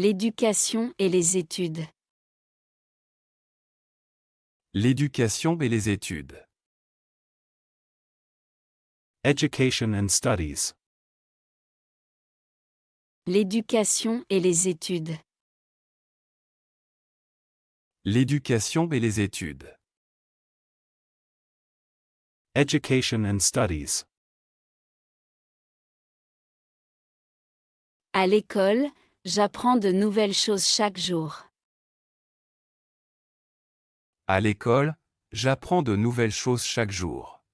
L'éducation et les études. L'éducation et les études. Education and studies. L'éducation et les études. L'éducation et les études. Education and studies. À l'école, j'apprends de nouvelles choses chaque jour. À l'école, j'apprends de nouvelles choses chaque jour.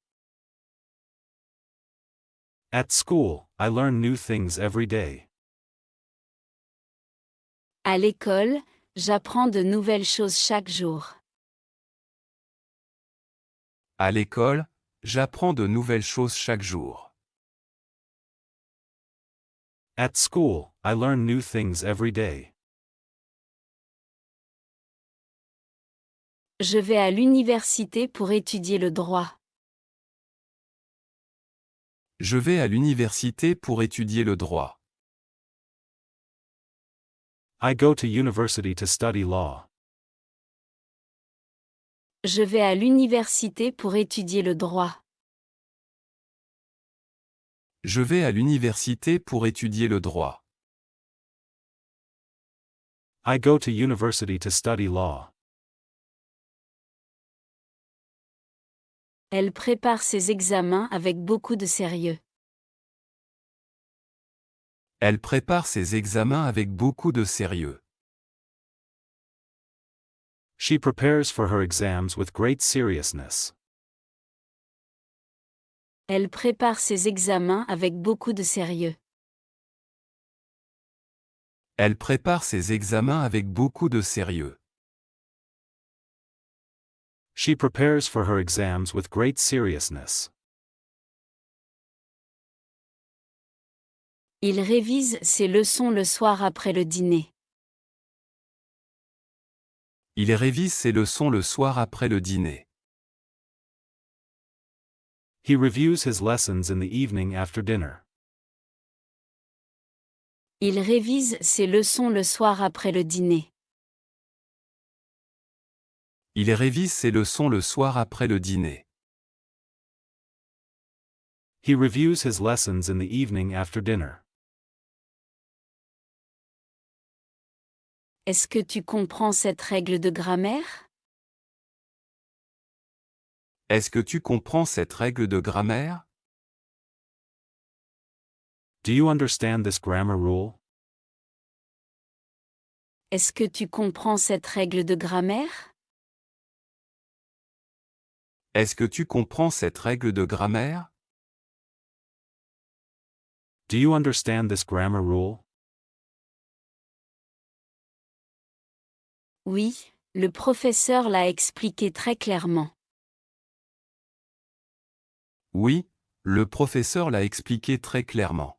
At school, I learn new things every day. À l'école, j'apprends de nouvelles choses chaque jour. À l'école, j'apprends de nouvelles choses chaque jour. At school, I learn new things every day. Je vais à l'université pour étudier le droit. Je vais à l'université pour étudier le droit. I go to university to study law. Je vais à l'université pour étudier le droit. Je vais à l'université pour étudier le droit. I go to university to study law. Elle prépare ses examens avec beaucoup de sérieux. Elle prépare ses examens avec beaucoup de sérieux. She prepares for her exams with great seriousness. Elle prépare ses examens avec beaucoup de sérieux. Elle prépare ses examens avec beaucoup de sérieux. She prepares for her exams with great seriousness. Il révise ses leçons le soir après le dîner. Il révise ses leçons le soir après le dîner. He reviews his lessons in the evening after dinner. Il révise ses leçons le soir après le dîner. Il révise ses leçons le soir après le dîner. He reviews his lessons in the evening after dinner. Est-ce que tu comprends cette règle de grammaire? Est-ce que tu comprends cette règle de grammaire? Do you understand this grammar rule? Est-ce que tu comprends cette règle de grammaire? Est-ce que tu comprends cette règle de grammaire? Do you understand this grammar rule? Oui, le professeur l'a expliqué très clairement. Oui, le professeur l'a expliqué très clairement.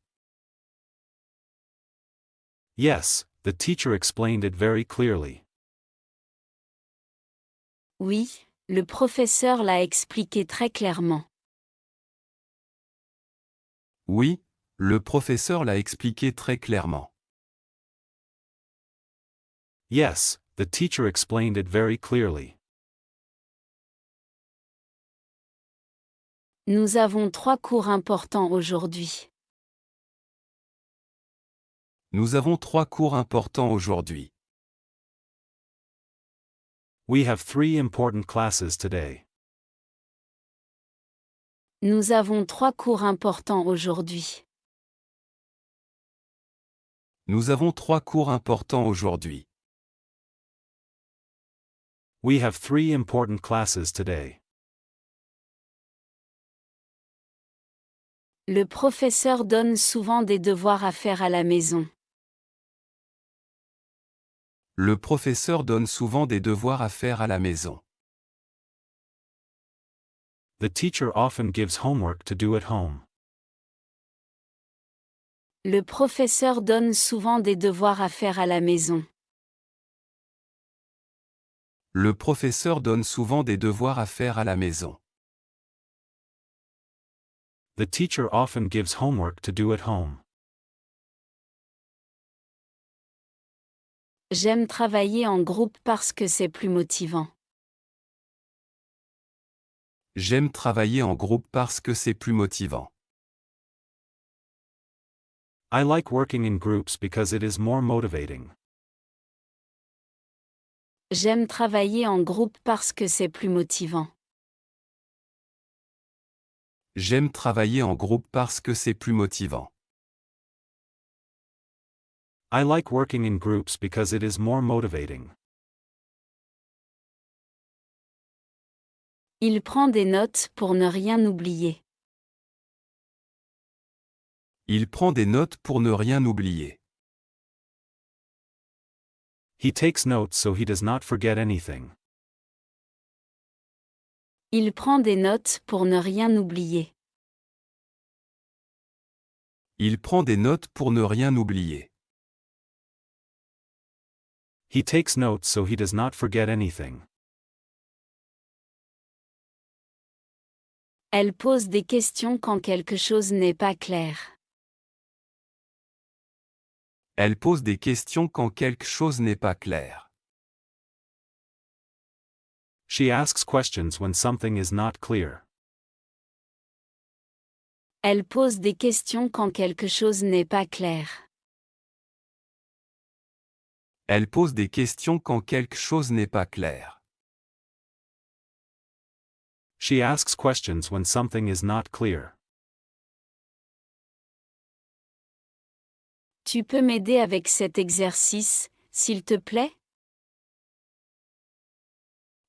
Yes, the teacher explained it very clearly. Oui, le professeur l'a expliqué très clairement. Oui, le professeur l'a expliqué très clairement. Yes, the teacher explained it very clearly. Nous avons 3 cours importants aujourd'hui. Nous avons 3 cours importants aujourd'hui. We have 3 important classes today. Nous avons 3 cours importants aujourd'hui. Nous avons 3 cours importants aujourd'hui. We have 3 important classes today. Le professeur donne souvent des devoirs à faire à la maison. Le professeur donne souvent des devoirs à faire à la maison. The teacher often gives homework to do at home. Le professeur donne souvent des devoirs à faire à la maison. Le professeur donne souvent des devoirs à faire à la maison. The teacher often gives homework to do at home. J'aime travailler en groupe parce que c'est plus motivant. J'aime travailler en groupe parce que c'est plus motivant. I like working in groups because it is more motivating. J'aime travailler en groupe parce que c'est plus motivant. J'aime travailler en groupe parce que c'est plus motivant. I like working in groups because it is more motivating. Il prend des notes pour ne rien oublier. Il prend des notes pour ne rien oublier. He takes notes so he does not forget anything. Il prend des notes pour ne rien oublier. Il prend des notes pour ne rien oublier. He takes notes so he does not forget anything. Elle pose des questions quand quelque chose n'est pas clair. Elle pose des questions quand quelque chose n'est pas clair. She asks questions when something is not clear. Elle pose des questions quand quelque chose n'est pas clair. Elle pose des questions quand quelque chose n'est pas clair. She asks questions when something is not clear. Tu peux m'aider avec cet exercice, s'il te plaît?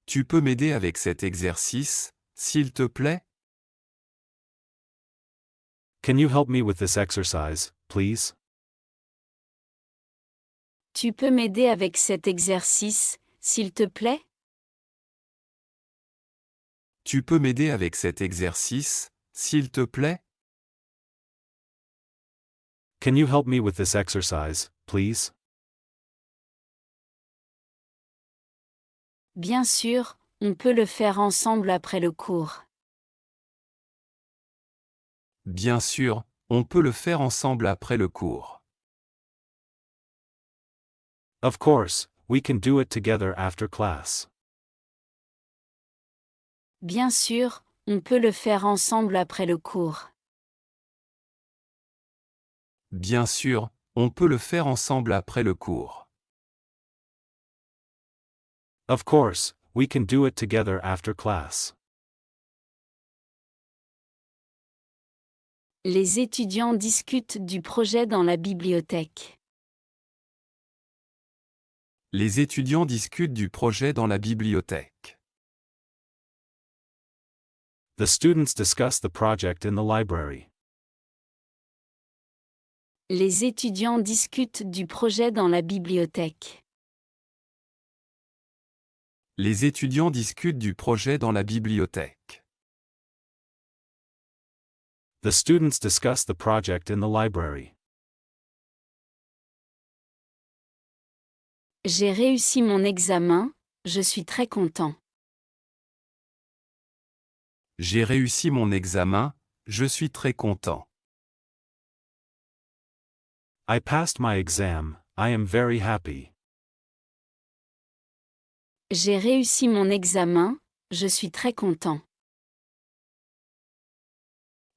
Tu peux m'aider avec cet exercice, s'il te plaît? Can you help me with this exercise, please? Tu peux m'aider avec cet exercice, s'il te plaît? Tu peux m'aider avec cet exercice, s'il te plaît? Can you help me with this exercise, please? Bien sûr, on peut le faire ensemble après le cours. Bien sûr, on peut le faire ensemble après le cours. Of course, we can do it together after class. Bien sûr, on peut le faire ensemble après le cours. Bien sûr, on peut le faire ensemble après le cours. Of course, we can do it together after class. Les étudiants discutent du projet dans la bibliothèque. Les étudiants discutent du projet dans la bibliothèque. The students discuss the project in the library. Les étudiants discutent du projet dans la bibliothèque. Les étudiants discutent du projet dans la bibliothèque. The students discuss the project in the library. J'ai réussi mon examen, je suis très content. J'ai réussi mon examen, je suis très content. I passed my exam, I am very happy. J'ai réussi mon examen, je suis très content.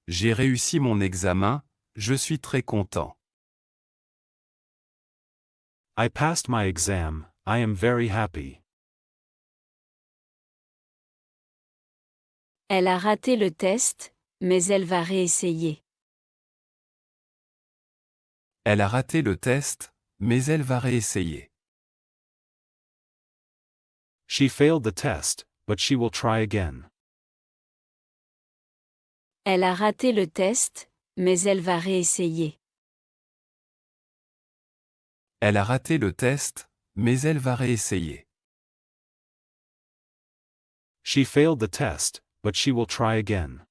J'ai réussi mon examen, je suis très content. I passed my exam, I am very happy. Elle a raté le test, mais elle va réessayer. Elle a raté le test, mais elle va réessayer. She failed the test, but she will try again. Elle a raté le test, mais elle va réessayer. Elle a raté le test, mais elle va réessayer. She failed the test, but she will try again.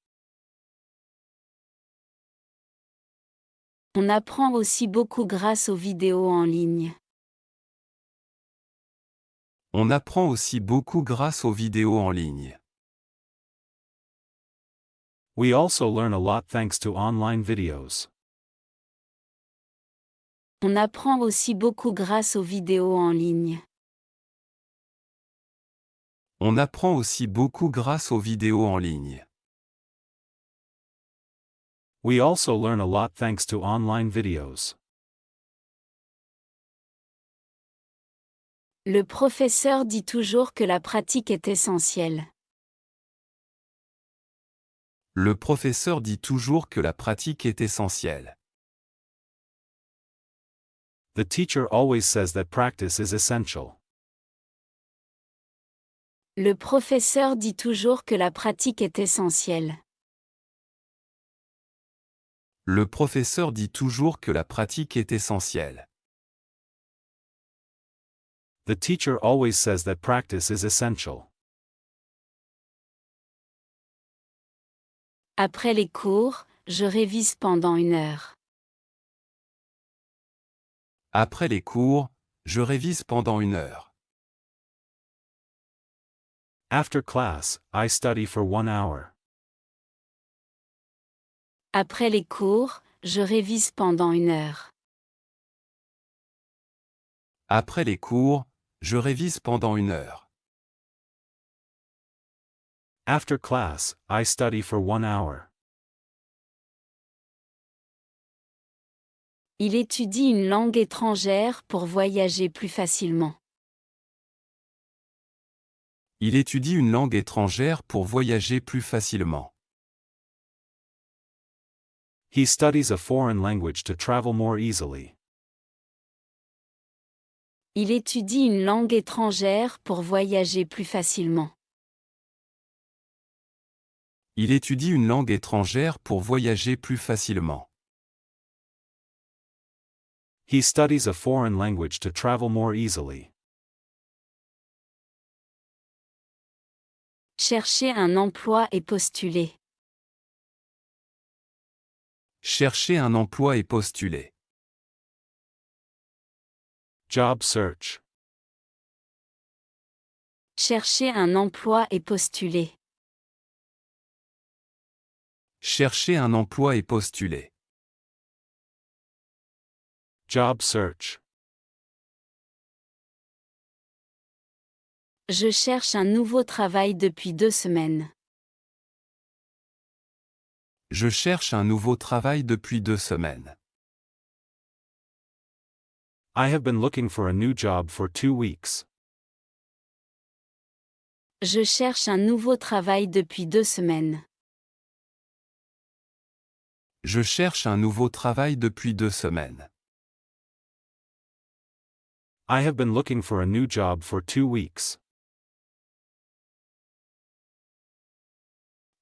On apprend aussi beaucoup grâce aux vidéos en ligne. On apprend aussi beaucoup grâce aux vidéos en ligne. We also learn a lot thanks to online videos. On apprend aussi beaucoup grâce aux vidéos en ligne. On apprend aussi beaucoup grâce aux vidéos en ligne. We also learn a lot thanks to online videos. Le professeur dit toujours que la pratique est essentielle. Le professeur dit toujours que la pratique est essentielle. The teacher always says that practice is essential. Le professeur dit toujours que la pratique est essentielle. Le professeur dit toujours que la pratique est essentielle. The teacher always says that practice is essential. Après les cours, je révise pendant 1 heure. Après les cours, je révise pendant 1 heure. After class, I study for 1 hour. Après les cours, je révise pendant 1 heure. Après les cours, je révise pendant 1 heure. After class, I study for 1 hour. Il étudie une langue étrangère pour voyager plus facilement. Il étudie une langue étrangère pour voyager plus facilement. He studies a foreign language to travel more easily. Il étudie une langue étrangère pour voyager plus facilement. Il étudie une langue étrangère pour voyager plus facilement. He studies a foreign language to travel more easily. Chercher un emploi et postuler. Chercher un emploi et postuler. Job search. Chercher un emploi et postuler. Chercher un emploi et postuler. Job search. Je cherche un nouveau travail depuis 2 semaines. Je cherche un nouveau travail depuis 2 semaines. I have been looking for a new job for 2 weeks. Je cherche un nouveau travail depuis 2 semaines. Je cherche un nouveau travail depuis 2 semaines. I have been looking for a new job for 2 weeks.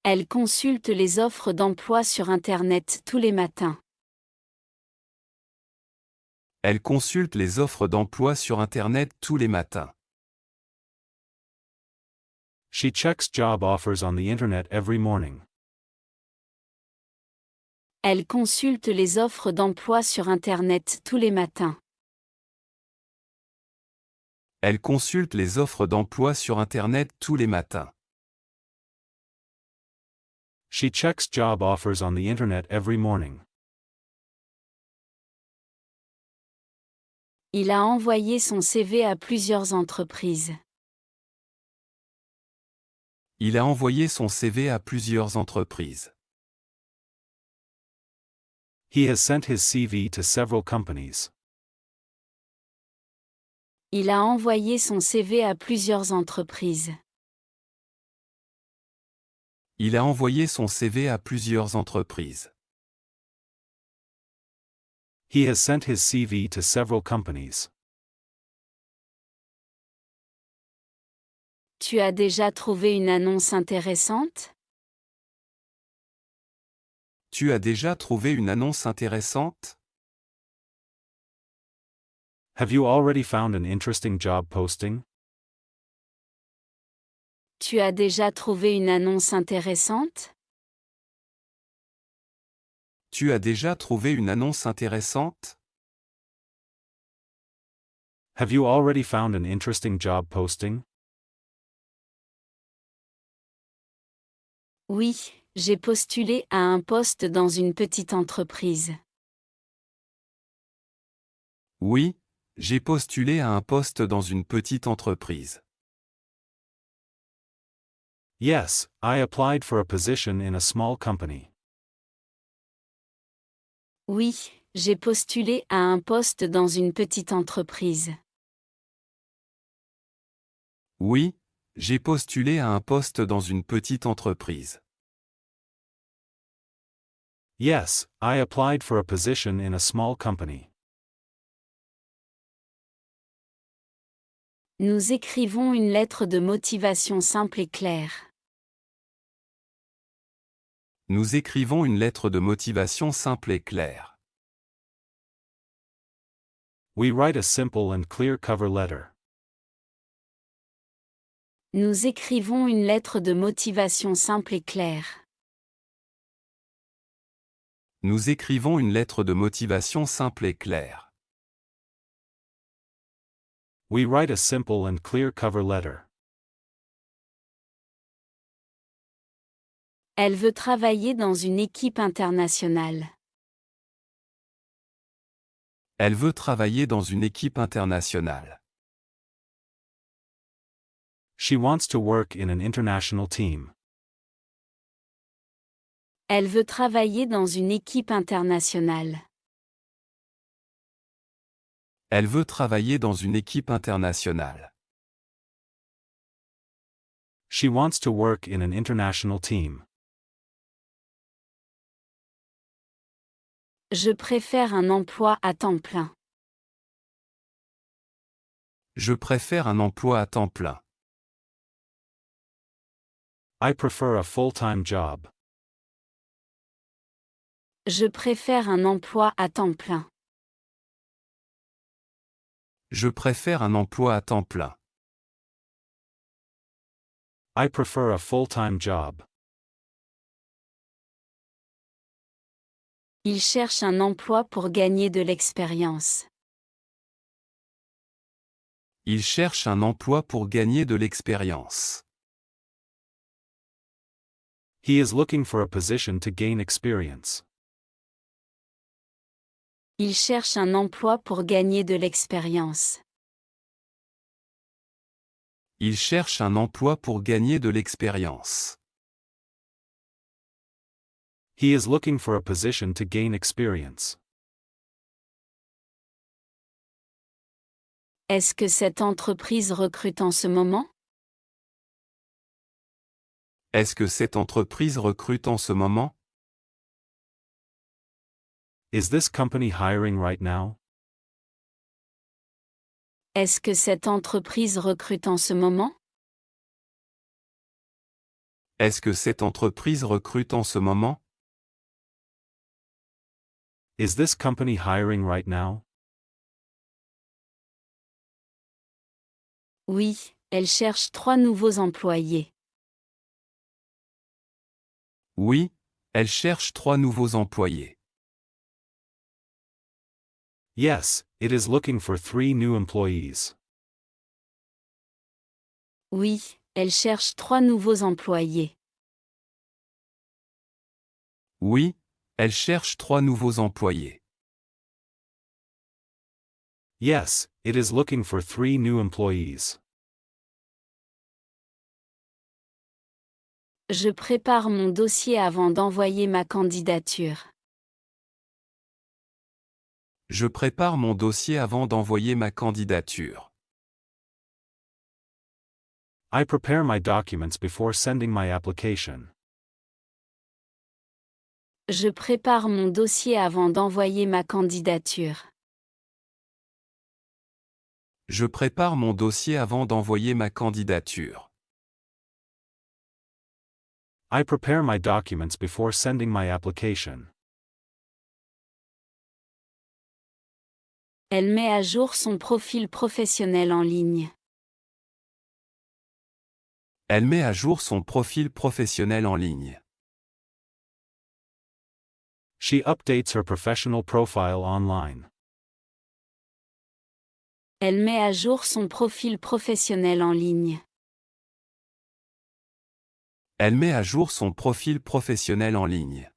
Elle consulte les offres d'emploi sur Internet tous les matins. Elle consulte les offres d'emploi sur Internet tous les matins. She checks job offers on the internet every morning. Elle consulte les offres d'emploi sur Internet tous les matins. Elle consulte les offres d'emploi sur Internet tous les matins. She checks job offers on the internet every morning. Il a envoyé son CV à plusieurs entreprises. Il a envoyé son CV à plusieurs entreprises. He has sent his CV to several companies. Il a envoyé son CV à plusieurs entreprises. Il a envoyé son CV à plusieurs entreprises. He has sent his CV to several companies. Tu as déjà trouvé une annonce intéressante? Tu as déjà trouvé une annonce intéressante? Have you already found an interesting job posting? Tu as déjà trouvé une annonce intéressante? Tu as déjà trouvé une annonce intéressante? Have you already found an interesting job posting? Oui, j'ai postulé à un poste dans une petite entreprise. Oui, j'ai postulé à un poste dans une petite entreprise. Yes, I applied for a position in a small company. Oui, j'ai postulé à un poste dans une petite entreprise. Oui, j'ai postulé à un poste dans une petite entreprise. Yes, I applied for a position in a small company. Nous écrivons une lettre de motivation simple et claire. Nous écrivons une lettre de motivation simple et claire. We write a simple and clear cover letter. Nous écrivons une lettre de motivation simple et claire. Nous écrivons une lettre de motivation simple et claire. We write a simple and clear cover letter. Elle veut travailler dans une équipe internationale. Elle veut travailler dans une équipe internationale. She wants to work in an international team. Elle veut travailler dans une équipe internationale. Elle veut travailler dans une équipe internationale. She wants to work in an international team. Je préfère un emploi à temps plein. Je préfère un emploi à temps plein. I prefer a full-time job. Je préfère un emploi à temps plein. Je préfère un emploi à temps plein. I prefer a full-time job. Il cherche un emploi pour gagner de l'expérience. Il cherche un emploi pour gagner de l'expérience. He is looking for a position to gain experience. Il cherche un emploi pour gagner de l'expérience. Il cherche un emploi pour gagner de l'expérience. He is looking for a position to gain experience. Est-ce que cette entreprise recrute en ce moment? Est-ce que cette entreprise recrute en ce moment? Is this company hiring right now? Est-ce que cette entreprise recrute en ce moment? Est-ce que cette entreprise recrute en ce moment? Is this company hiring right now? Oui, elle cherche 3 nouveaux employés. Oui, elle cherche 3 nouveaux employés. Yes, it is looking for 3 new employees. Oui, elle cherche 3 nouveaux employés. Oui, elle cherche 3 nouveaux employés. Yes, it is looking for 3 new employees. Je prépare mon dossier avant d'envoyer ma candidature. Je prépare mon dossier avant d'envoyer ma candidature. I prepare my documents before sending my application. Je prépare mon dossier avant d'envoyer ma candidature. Je prépare mon dossier avant d'envoyer ma candidature. I prepare my documents before sending my application. Elle met à jour son profil professionnel en ligne. Elle met à jour son profil professionnel en ligne. She updates her professional profile online. Elle met à jour son profil professionnel en ligne. Elle met à jour son profil professionnel en ligne.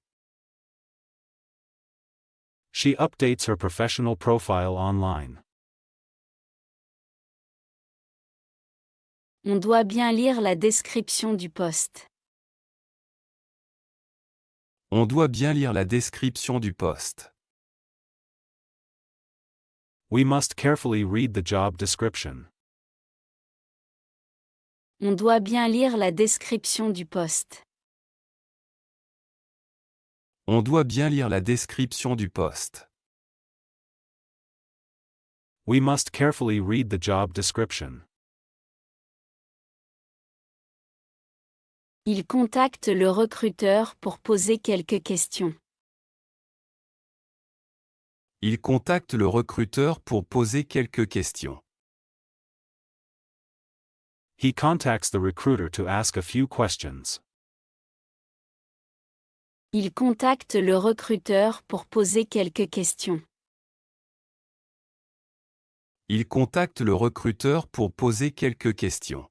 She updates her professional profile online. On doit bien lire la description du poste. On doit bien lire la description du poste. We must carefully read the job description. On doit bien lire la description du poste. On doit bien lire la description du poste. We must carefully read the job description. Il contacte le recruteur pour poser quelques questions. Il contacte le recruteur pour poser quelques questions. He contacts the recruiter to ask a few questions. Il contacte le recruteur pour poser quelques questions. Il contacte le recruteur pour poser quelques questions.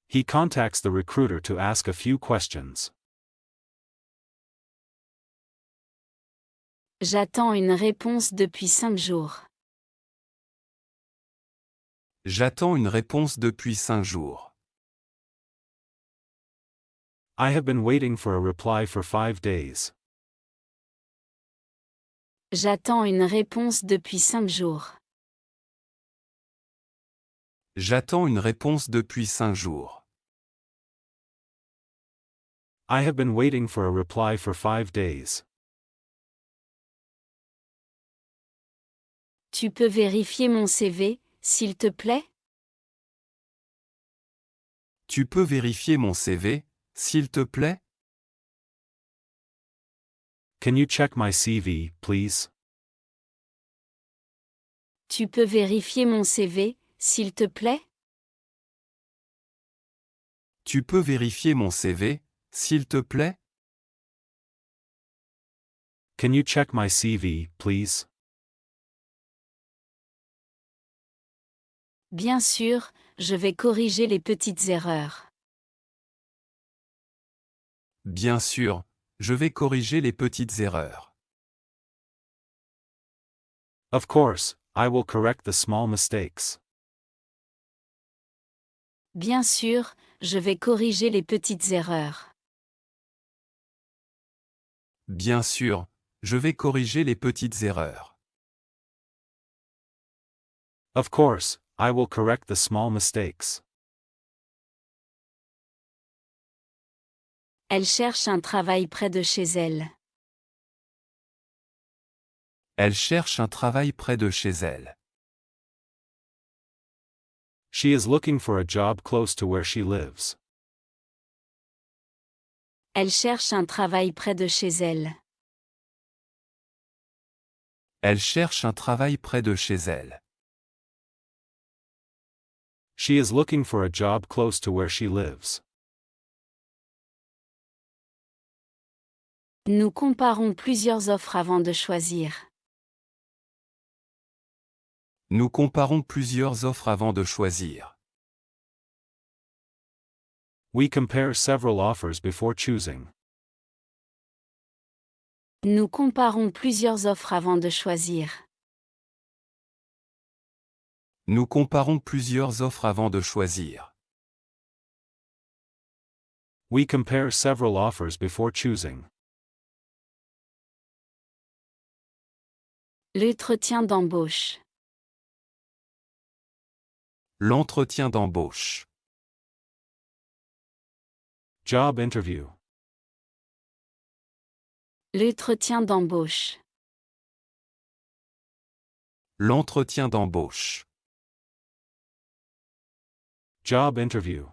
He contacts the recruiter to ask a few questions. J'attends une réponse depuis 5 jours. J'attends une réponse depuis 5 jours. I have been waiting for a reply for 5 days. J'attends une réponse depuis 5 jours. J'attends une réponse depuis 5 jours. I have been waiting for a reply for 5 days. Tu peux vérifier mon CV, s'il te plaît? Tu peux vérifier mon CV, s'il te plaît? Can you check my CV, please? Tu peux vérifier mon CV, s'il te plaît? Tu peux vérifier mon CV, s'il te plaît? Can you check my CV, please? Bien sûr, je vais corriger les petites erreurs. Bien sûr, je vais corriger les petites erreurs. Of course, I will correct the small mistakes. Bien sûr, je vais corriger les petites erreurs. Bien sûr, je vais corriger les petites erreurs. Of course, I will correct the small mistakes. Elle cherche un travail près de chez elle. Elle cherche un travail près de chez elle. She is looking for a job close to where she lives. Elle cherche un travail près de chez elle. Elle cherche un travail près de chez elle. She is looking for a job close to where she lives. Nous comparons plusieurs offres avant de choisir. Nous comparons plusieurs offres avant de choisir. We compare several offers before choosing. Nous comparons plusieurs offres avant de choisir. Nous comparons plusieurs offres avant de choisir. We compare several offers before choosing. L'entretien d'embauche. L'entretien d'embauche. Job interview. L'entretien d'embauche. L'entretien d'embauche. Job interview.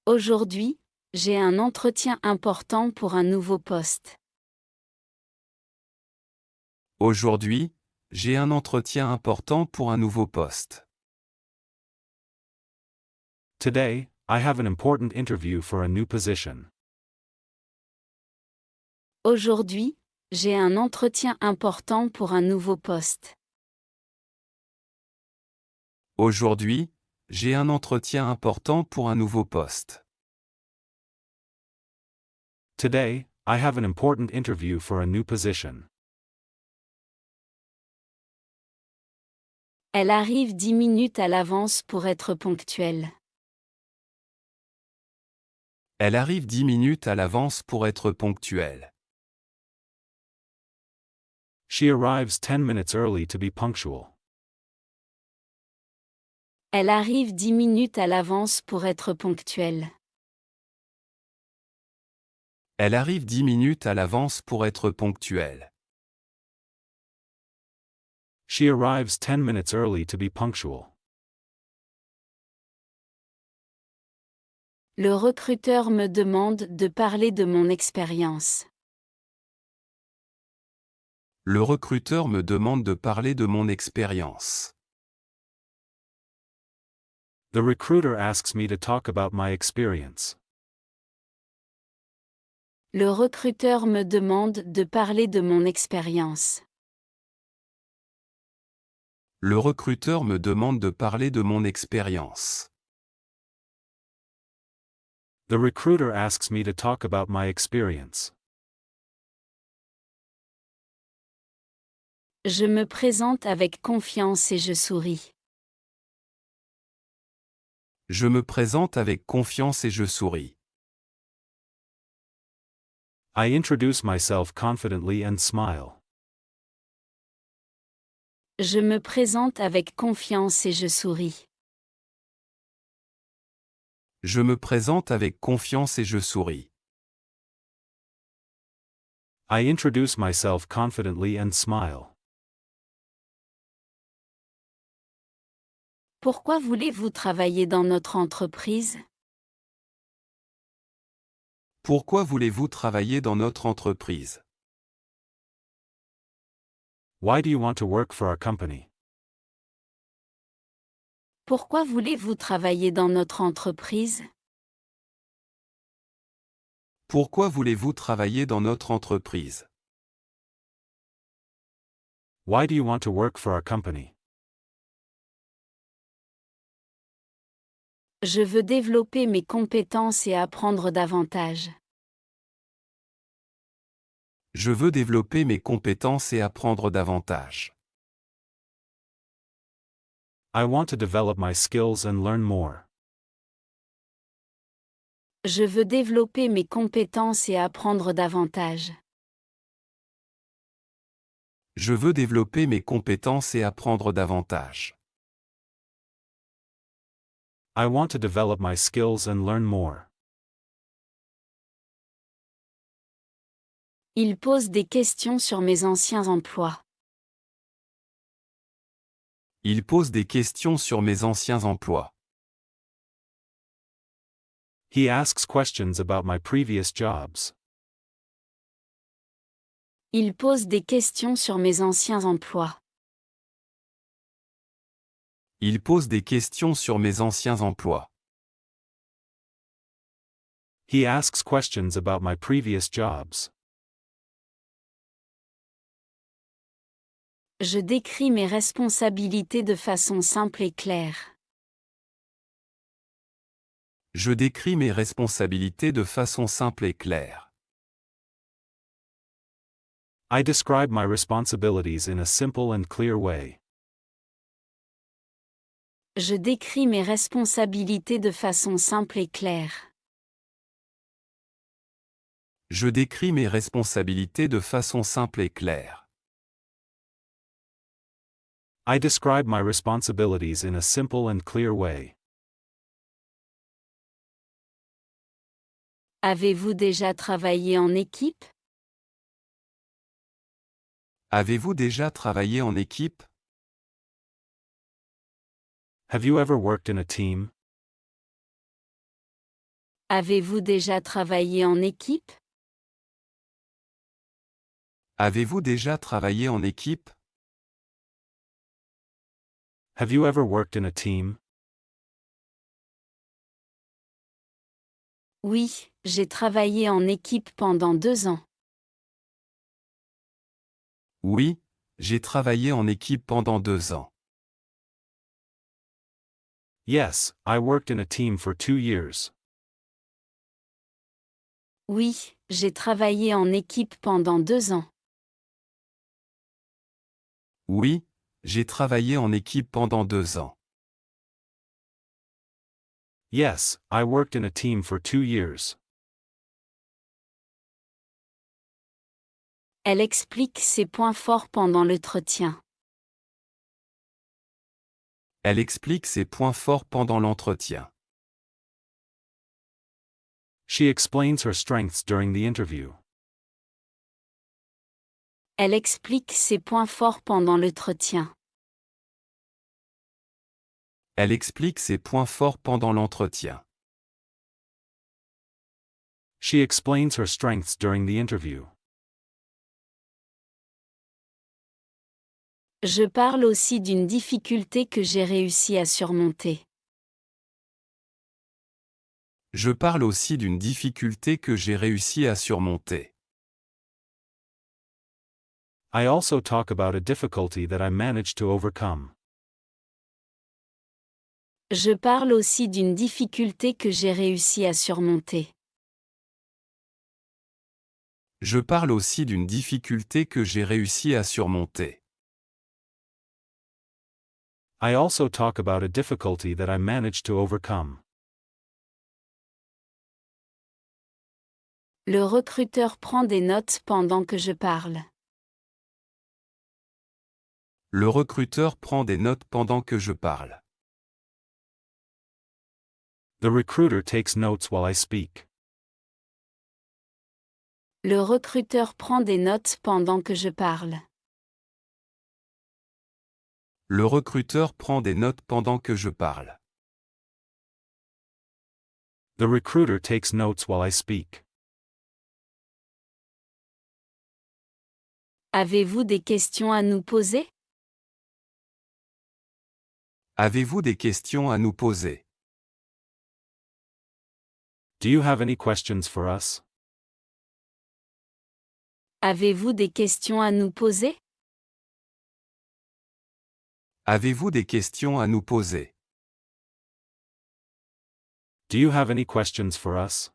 Aujourd'hui, j'ai un entretien important pour un nouveau poste. Aujourd'hui, j'ai un entretien important pour un nouveau poste. Today, I have an important interview for a new position. Aujourd'hui, j'ai un entretien important pour un nouveau poste. Aujourd'hui, j'ai un entretien important pour un nouveau poste. Today, I have an important interview for a new position. Elle arrive 10 minutes à l'avance pour être ponctuelle. Elle arrive 10 minutes à l'avance pour être ponctuelle. She arrives 10 minutes early to be punctual. Elle arrive 10 minutes à l'avance pour être ponctuelle. Elle arrive 10 minutes à l'avance pour être ponctuelle. She arrives 10 minutes early to be punctual. Le recruteur me demande de parler de mon expérience. Le recruteur me demande de parler de mon expérience. The recruiter asks me to talk about my experience. Le recruteur me demande de parler de mon expérience. Le recruteur me demande de parler de mon expérience. The recruiter asks me to talk about my experience. Je me présente avec confiance et je souris. Je me présente avec confiance et je souris. I introduce myself confidently and smile. Je me présente avec confiance et je souris. Je me présente avec confiance et je souris. I introduce myself confidently and smile. Pourquoi voulez-vous travailler dans notre entreprise? Pourquoi voulez-vous travailler dans notre entreprise? Why do you want to work for our company? Pourquoi voulez-vous travailler dans notre entreprise? Pourquoi voulez-vous travailler dans notre entreprise? Why do you want to work for our company? Je veux développer mes compétences et apprendre davantage. Je veux développer mes compétences et apprendre davantage. I want to develop my skills and learn more. Je veux développer mes compétences et apprendre davantage. Je veux développer mes compétences et apprendre davantage. I want to develop my skills and learn more. Il pose des questions sur mes anciens emplois. Il pose des questions sur mes anciens emplois. He asks questions about my previous jobs. Il pose des questions sur mes anciens emplois. Il pose des questions sur mes anciens emplois. He asks questions about my previous jobs. Je décris mes responsabilités de façon simple et claire. Je décris mes responsabilités de façon simple et claire. I describe my responsibilities in a simple and clear way. Je décris mes responsabilités de façon simple et claire. Je décris mes responsabilités de façon simple et claire. I describe my responsibilities in a simple and clear way. Avez-vous déjà travaillé en équipe? Avez-vous déjà travaillé en équipe? Have you ever worked in a team? Avez-vous déjà travaillé en équipe? Avez-vous déjà travaillé en équipe? Have you ever worked in a team? Oui, j'ai travaillé en équipe pendant 2 ans. Oui, j'ai travaillé en équipe pendant 2 ans. Yes, I worked in a team for 2 years. Oui, j'ai travaillé en équipe pendant 2 ans. Oui, j'ai travaillé en équipe pendant 2 ans. Yes, I worked in a team for 2 years. Elle explique ses points forts pendant l'entretien. Elle explique ses points forts pendant l'entretien. She explains her strengths during the interview. Elle explique ses points forts pendant l'entretien. Elle explique ses points forts pendant l'entretien. She explains her strengths during the interview. Je parle aussi d'une difficulté que j'ai réussi à surmonter. Je parle aussi d'une difficulté que j'ai réussi à surmonter. I also talk about a difficulty that I managed to overcome. Je parle aussi d'une difficulté que j'ai réussi à surmonter. Je parle aussi d'une difficulté que j'ai réussi à surmonter. I also talk about a difficulty that I managed to overcome. Le recruteur prend des notes pendant que je parle. Le recruteur prend des notes pendant que je parle. The recruiter takes notes while I speak. Le recruteur prend des notes pendant que je parle. Le recruteur prend des notes pendant que je parle. The recruiter takes notes while I speak. Avez-vous des questions à nous poser? Avez-vous des questions à nous poser? Do you have any questions for us? Avez-vous des questions à nous poser? Avez-vous des questions à nous poser? Do you have any questions for us?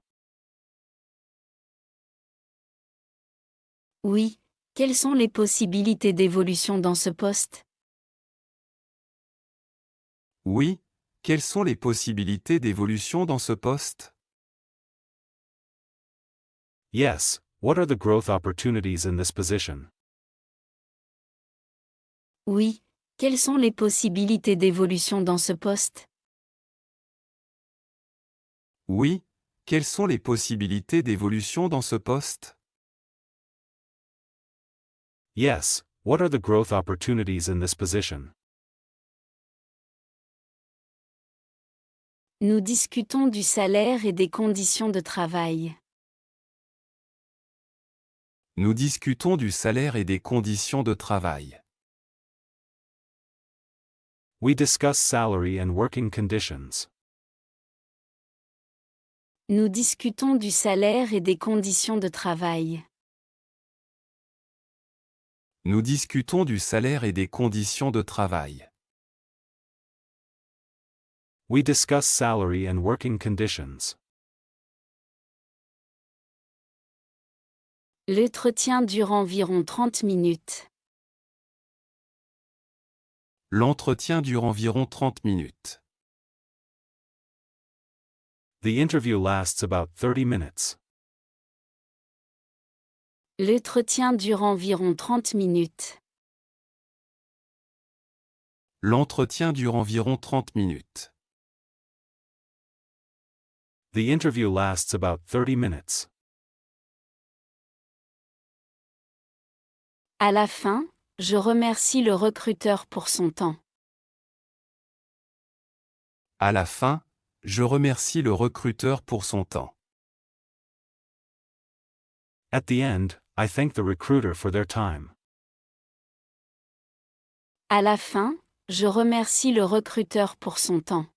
Oui. Quelles sont les possibilités d'évolution dans ce poste? Oui. Quelles sont les possibilités d'évolution dans ce poste? Yes, what are the growth opportunities in this position? Oui. Quelles sont les possibilités d'évolution dans ce poste? Oui. Quelles sont les possibilités d'évolution dans ce poste? Yes, what are the growth opportunities in this position? Nous discutons du salaire et des conditions de travail. Nous discutons du salaire et des conditions de travail. We discuss salary and working conditions. Nous discutons du salaire et des conditions de travail. Nous discutons du salaire et des conditions de travail. We discuss salary and working conditions. L'entretien dure environ 30 minutes. L'entretien dure environ 30 minutes. The interview lasts about 30 minutes. L'entretien dure environ 30 minutes. L'entretien dure environ 30 minutes. The interview lasts about 30 minutes. À la fin, je remercie le recruteur pour son temps. À la fin, je remercie le recruteur pour son temps. At the end, I thank the recruiter for their time. À la fin, je remercie le recruteur pour son temps.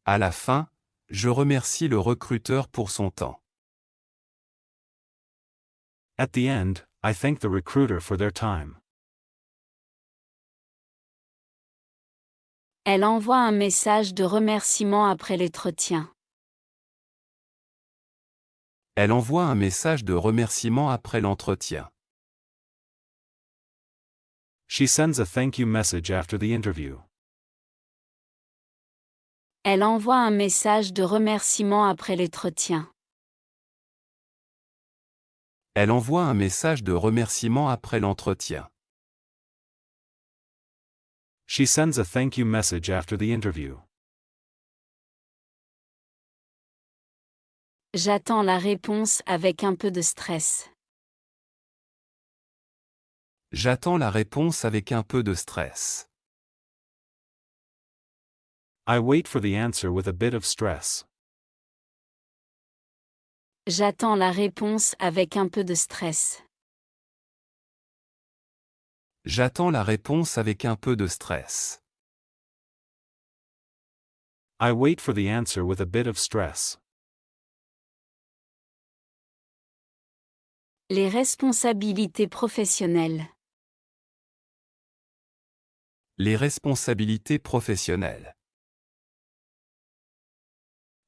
À la fin, je remercie le recruteur pour son temps. At the end, I thank the recruiter for their time. Elle envoie un message de remerciement après l'entretien. Elle envoie un message de remerciement après l'entretien. She sends a thank you message after the interview. Elle envoie un message de remerciement après l'entretien. Elle envoie un message de remerciement après l'entretien. She sends a thank you message after the interview. J'attends la réponse avec un peu de stress. J'attends la réponse avec un peu de stress. I wait for the answer with a bit of stress. J'attends la réponse avec un peu de stress. J'attends la réponse avec un peu de stress. I wait for the answer with a bit of stress. Les responsabilités professionnelles. Les responsabilités professionnelles.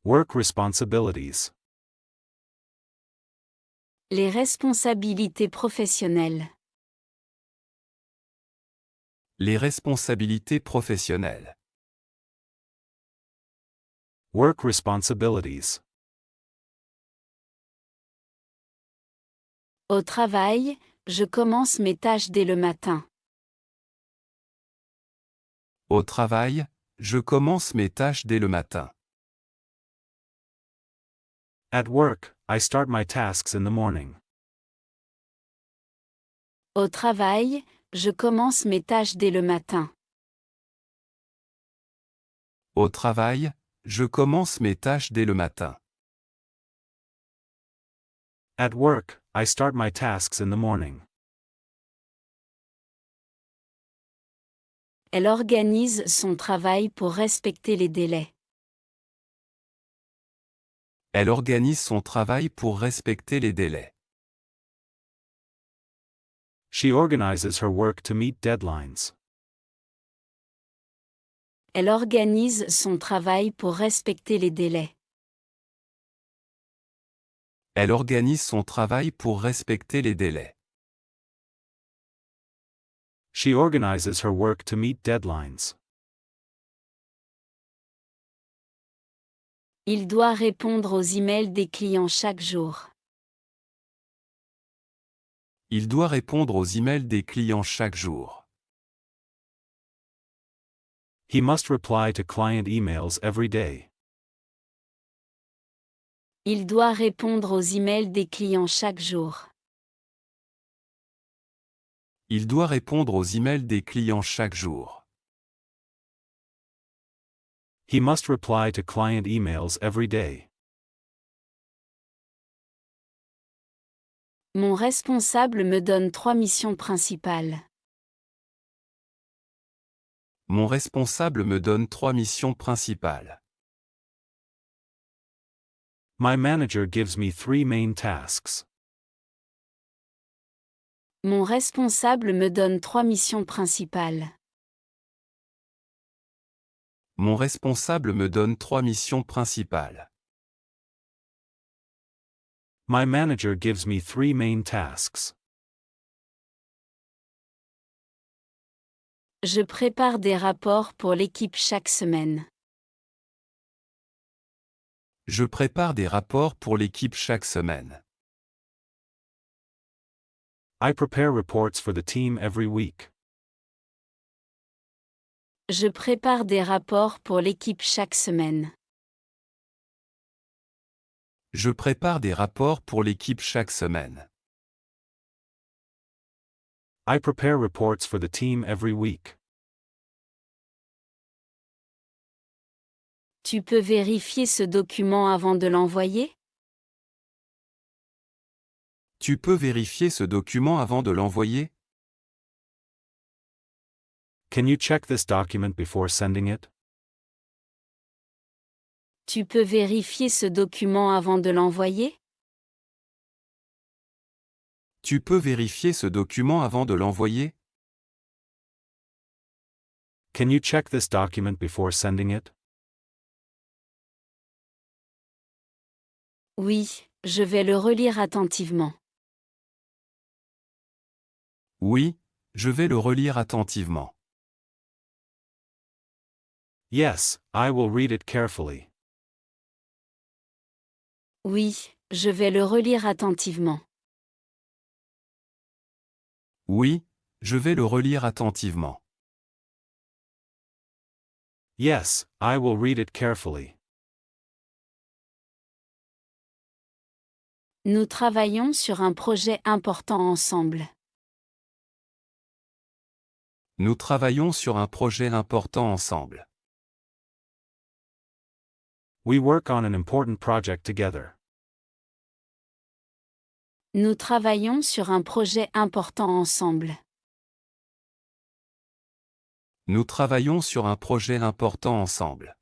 Work responsibilities. Les responsabilités professionnelles. Les responsabilités professionnelles. Work responsibilities. Au travail, je commence mes tâches dès le matin. Au travail, je commence mes tâches dès le matin. At work, I start my tasks in the morning. Au travail, je commence mes tâches dès le matin. Au travail, je commence mes tâches dès le matin. At work, I start my tasks in the morning. Elle organise son travail pour respecter les délais. Elle organise son travail pour respecter les délais. She organizes her work to meet deadlines. Elle organise son travail pour respecter les délais. Elle organise son travail pour respecter les délais. She organizes her work to meet deadlines. Il doit répondre aux emails des clients chaque jour. Il doit répondre aux emails des clients chaque jour. He must reply to client emails every day. Il doit répondre aux emails des clients chaque jour. Il doit répondre aux emails des clients chaque jour. He must reply to client emails every day. Mon responsable me donne 3 missions principales. Mon responsable me donne 3 missions principales. My manager gives me 3 main tasks. Mon responsable me donne 3 missions principales. Mon responsable me donne 3 missions principales. My manager gives me 3 main tasks. Je prépare des rapports pour l'équipe chaque semaine. Je prépare des rapports pour l'équipe chaque semaine. I prepare reports for the team every week. Je prépare des rapports pour l'équipe chaque semaine. Je prépare des rapports pour l'équipe chaque semaine. I prepare reports for the team every week. Tu peux vérifier ce document avant de l'envoyer? Tu peux vérifier ce document avant de l'envoyer? Can you check this document before sending it? Tu peux vérifier ce document avant de l'envoyer? Tu peux vérifier ce document avant de l'envoyer? Can you check this document before sending it? Oui, Je vais le relire attentivement. Oui, je vais le relire attentivement. Yes, I will read it carefully. Oui, je vais le relire attentivement. Oui, je vais le relire attentivement. Yes, I will read it carefully. Nous travaillons sur un projet important ensemble. Nous travaillons sur un projet important ensemble. We work on an important project together. Nous travaillons sur un projet important ensemble. Nous travaillons sur un projet important ensemble.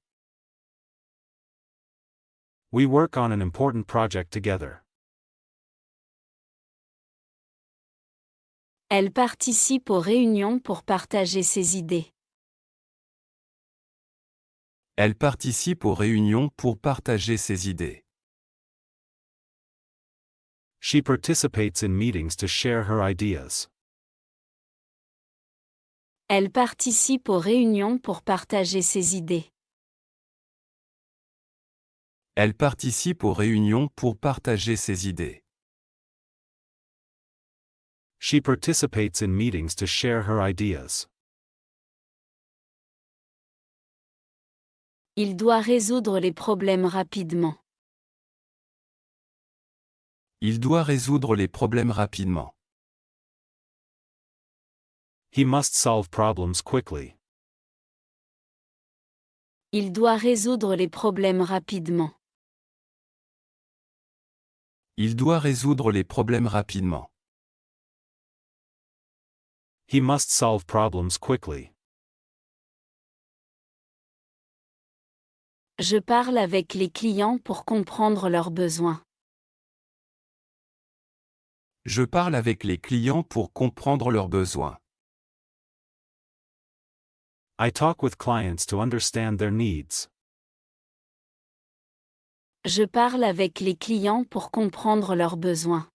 We work on an important project together. Elle participe aux réunions pour partager ses idées. Elle participe aux réunions pour partager ses idées. She participates in meetings to share her ideas. Elle participe aux réunions pour partager ses idées. Elle participe aux réunions pour partager ses idées. She participates in meetings to share her ideas. Il doit résoudre les problèmes rapidement. Il doit résoudre les problèmes rapidement. He must solve problems quickly. Il doit résoudre les problèmes rapidement. Il doit résoudre les problèmes rapidement. He must solve problems quickly. Je parle avec les clients pour comprendre leurs besoins. Je parle avec les clients pour comprendre leurs besoins. I talk with clients to understand their needs. Je parle avec les clients pour comprendre leurs besoins.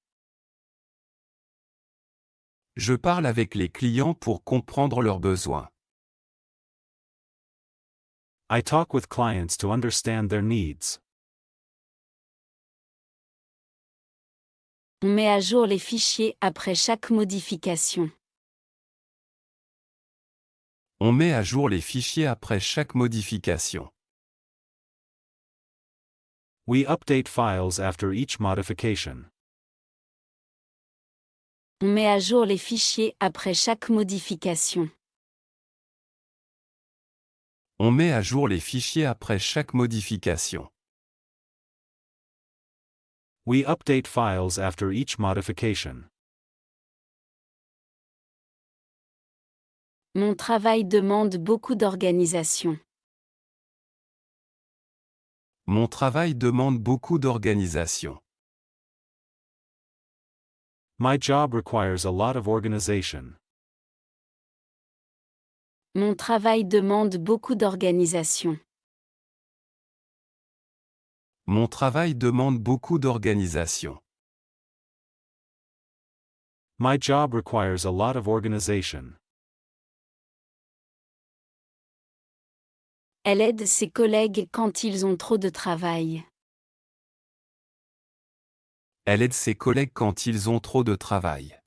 Je parle avec les clients pour comprendre leurs besoins. I talk with clients to understand their needs. On met à jour les fichiers après chaque modification. On met à jour les fichiers après chaque modification. We update files after each modification. On met à jour les fichiers après chaque modification. On met à jour les fichiers après chaque modification. We update files after each modification. Mon travail demande beaucoup d'organisation. Mon travail demande beaucoup d'organisation. My job requires a lot of organization. Mon travail demande beaucoup d'organisation. Mon travail demande beaucoup d'organisation. My job requires a lot of organization. Elle aide ses collègues quand ils ont trop de travail. Elle aide ses collègues quand ils ont trop de travail.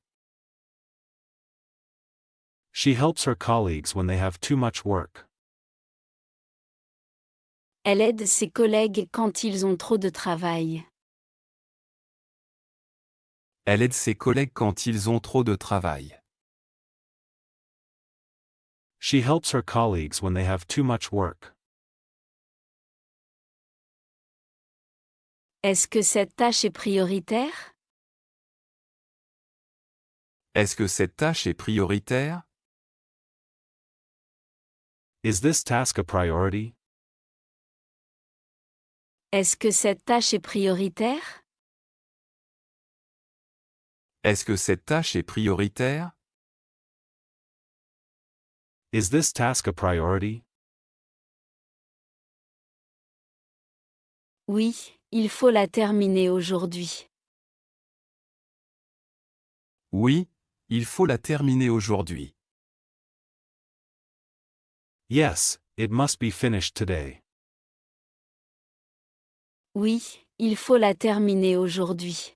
She helps her colleagues when they have too much work. Elle aide ses collègues quand ils ont trop de travail. Elle aide ses collègues quand ils ont trop de travail. She helps her colleagues when they have too much work. Est-ce que cette tâche est prioritaire? Est-ce que cette tâche est prioritaire? Is this task a priority? Est-ce que cette tâche est prioritaire? Est-ce que cette tâche est prioritaire? Is this task a priority? Oui, il faut la terminer aujourd'hui. Oui, il faut la terminer aujourd'hui. Yes, it must be finished today. Oui, il faut la terminer aujourd'hui.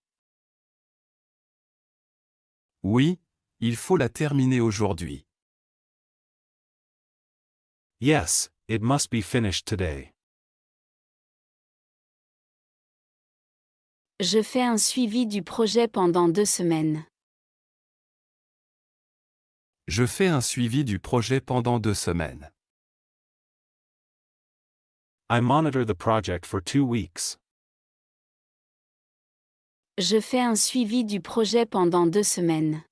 Oui, il faut la terminer aujourd'hui. Yes, it must be finished today. Je fais un suivi du projet pendant 2 semaines. Je fais un suivi du projet pendant 2 semaines. I monitor the project for 2 weeks. Je fais un suivi du projet pendant 2 semaines.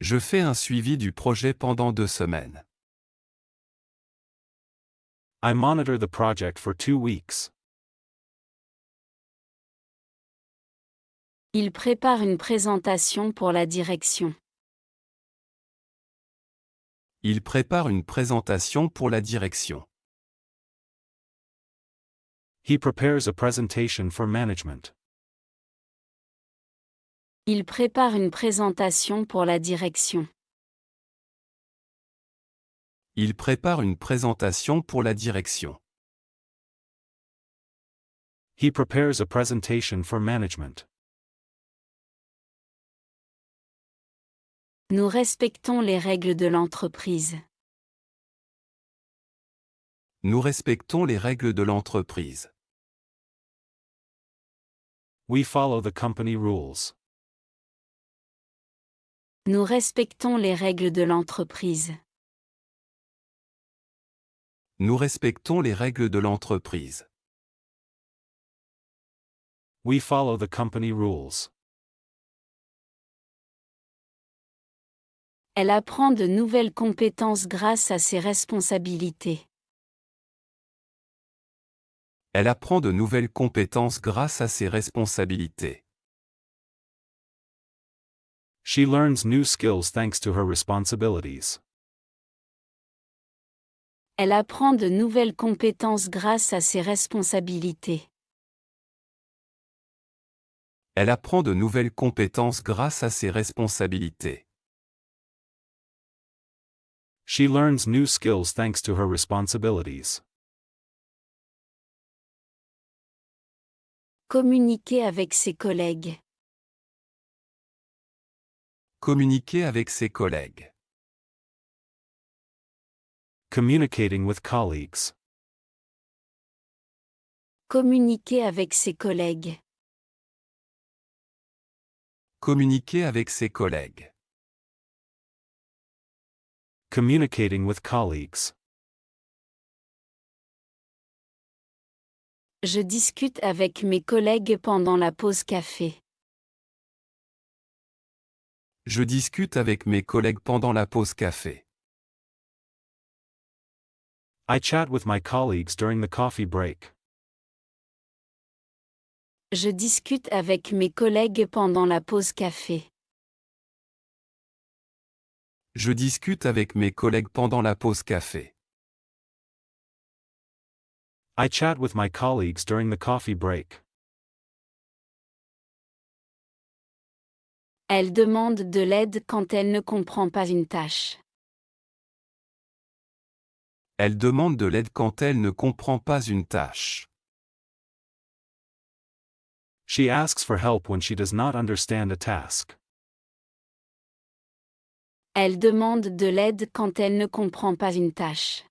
Je fais un suivi du projet pendant 2 semaines. I monitor the project for 2 weeks. Il prépare une présentation pour la direction. Il prépare une présentation pour la direction. He prepares a presentation for management. Il prépare une présentation pour la direction. Il prépare une présentation pour la direction. He prepares a presentation for management. Nous respectons les règles de l'entreprise. Nous respectons les règles de l'entreprise. We follow the company rules. Nous respectons les règles de l'entreprise. Nous respectons les règles de l'entreprise. We follow the company rules. Elle apprend de nouvelles compétences grâce à ses responsabilités. Elle apprend de nouvelles compétences grâce à ses responsabilités. She learns new skills thanks to her responsibilities. Elle apprend de nouvelles compétences grâce à ses responsabilités. Elle apprend de nouvelles compétences grâce à ses responsabilités. She learns new skills thanks to her responsibilities. Communiquer avec ses collègues. Communiquer avec ses collègues. Communicating with colleagues. Communiquer avec ses collègues. Communiquer avec ses collègues. Communicating with colleagues. Je discute avec mes collègues pendant la pause café. Je discute avec mes collègues pendant la pause café. I chat with my colleagues during the coffee break. Je discute avec mes collègues pendant la pause café. Je discute avec mes collègues pendant la pause café. I chat with my colleagues during the coffee break. Elle demande de l'aide quand elle ne comprend pas une tâche. Elle demande de l'aide quand elle ne comprend pas une tâche. She asks for help when she does not understand a task. Elle demande de l'aide quand elle ne comprend pas une tâche.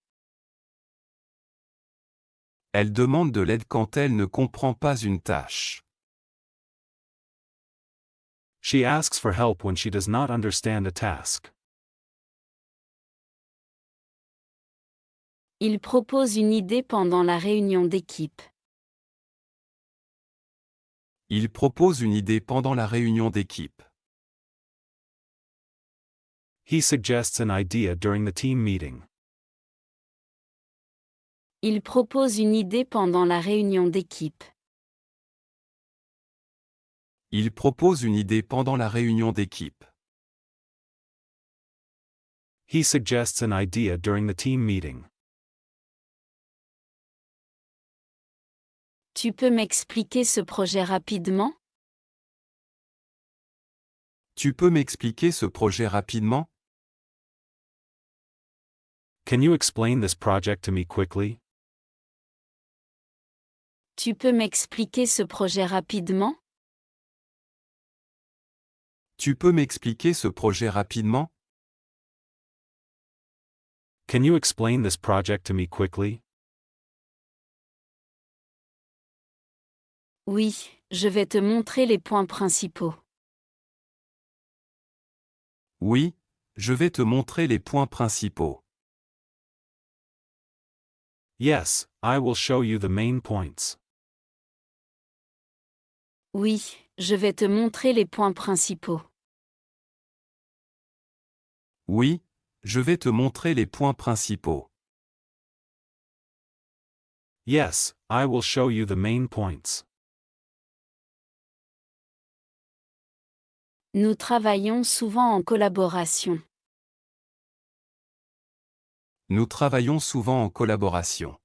Elle demande de l'aide quand elle ne comprend pas une tâche. She asks for help when she does not understand a task. Il propose une idée pendant la réunion d'équipe. Il propose une idée pendant la réunion d'équipe. He suggests an idea during the team meeting. Il propose une idée pendant la réunion d'équipe. Il propose une idée pendant la réunion d'équipe. He suggests an idea during the team meeting. Tu peux m'expliquer ce projet rapidement? Tu peux m'expliquer ce projet rapidement? Can you explain this project to me quickly? Tu peux m'expliquer ce projet rapidement? Tu peux m'expliquer ce projet rapidement? Can you explain this project to me quickly? Oui, je vais te montrer les points principaux. Oui, je vais te montrer les points principaux. Yes, I will show you the main points. Oui, je vais te montrer les points principaux. Oui, je vais te montrer les points principaux. Yes, I will show you the main points. Nous travaillons souvent en collaboration. Nous travaillons souvent en collaboration.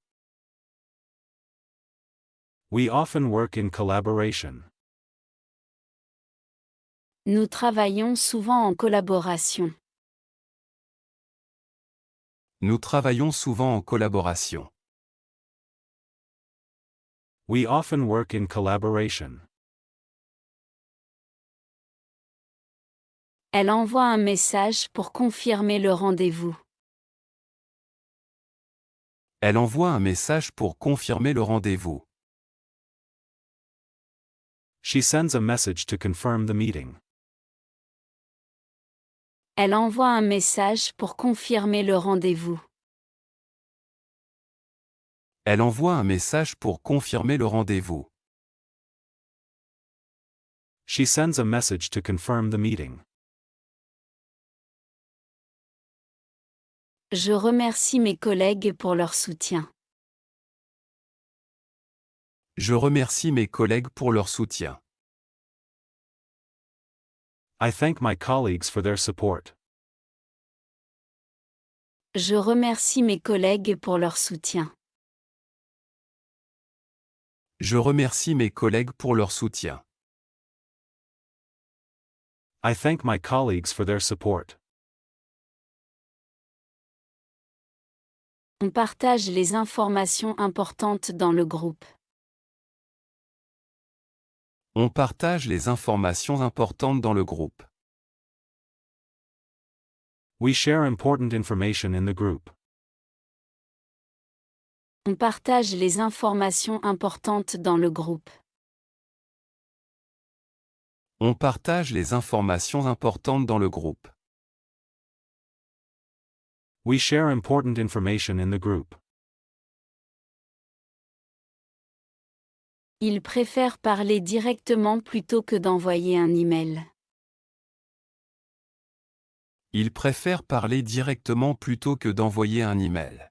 We often work in collaboration. Nous travaillons souvent en collaboration. Nous travaillons souvent en collaboration. We often work in collaboration. Elle envoie un message pour confirmer le rendez-vous. Elle envoie un message pour confirmer le rendez-vous. She sends a message to confirm the meeting. Elle envoie un message pour confirmer le rendez-vous. Elle envoie un message pour confirmer le rendez-vous. She sends a message to confirm the meeting. Je remercie mes collègues pour leur soutien. Je remercie mes collègues pour leur soutien. I thank my colleagues for their support. Je remercie mes collègues pour leur soutien. Je remercie mes collègues pour leur soutien. I thank my colleagues for their support. On partage les informations importantes dans le groupe. On partage les informations importantes dans le groupe. We share important information in the group. On partage les informations importantes dans le groupe. On partage les informations importantes dans le groupe. We share important information in the group. Ils préfèrent parler directement plutôt que d'envoyer un email. Ils préfèrent parler directement plutôt que d'envoyer un email.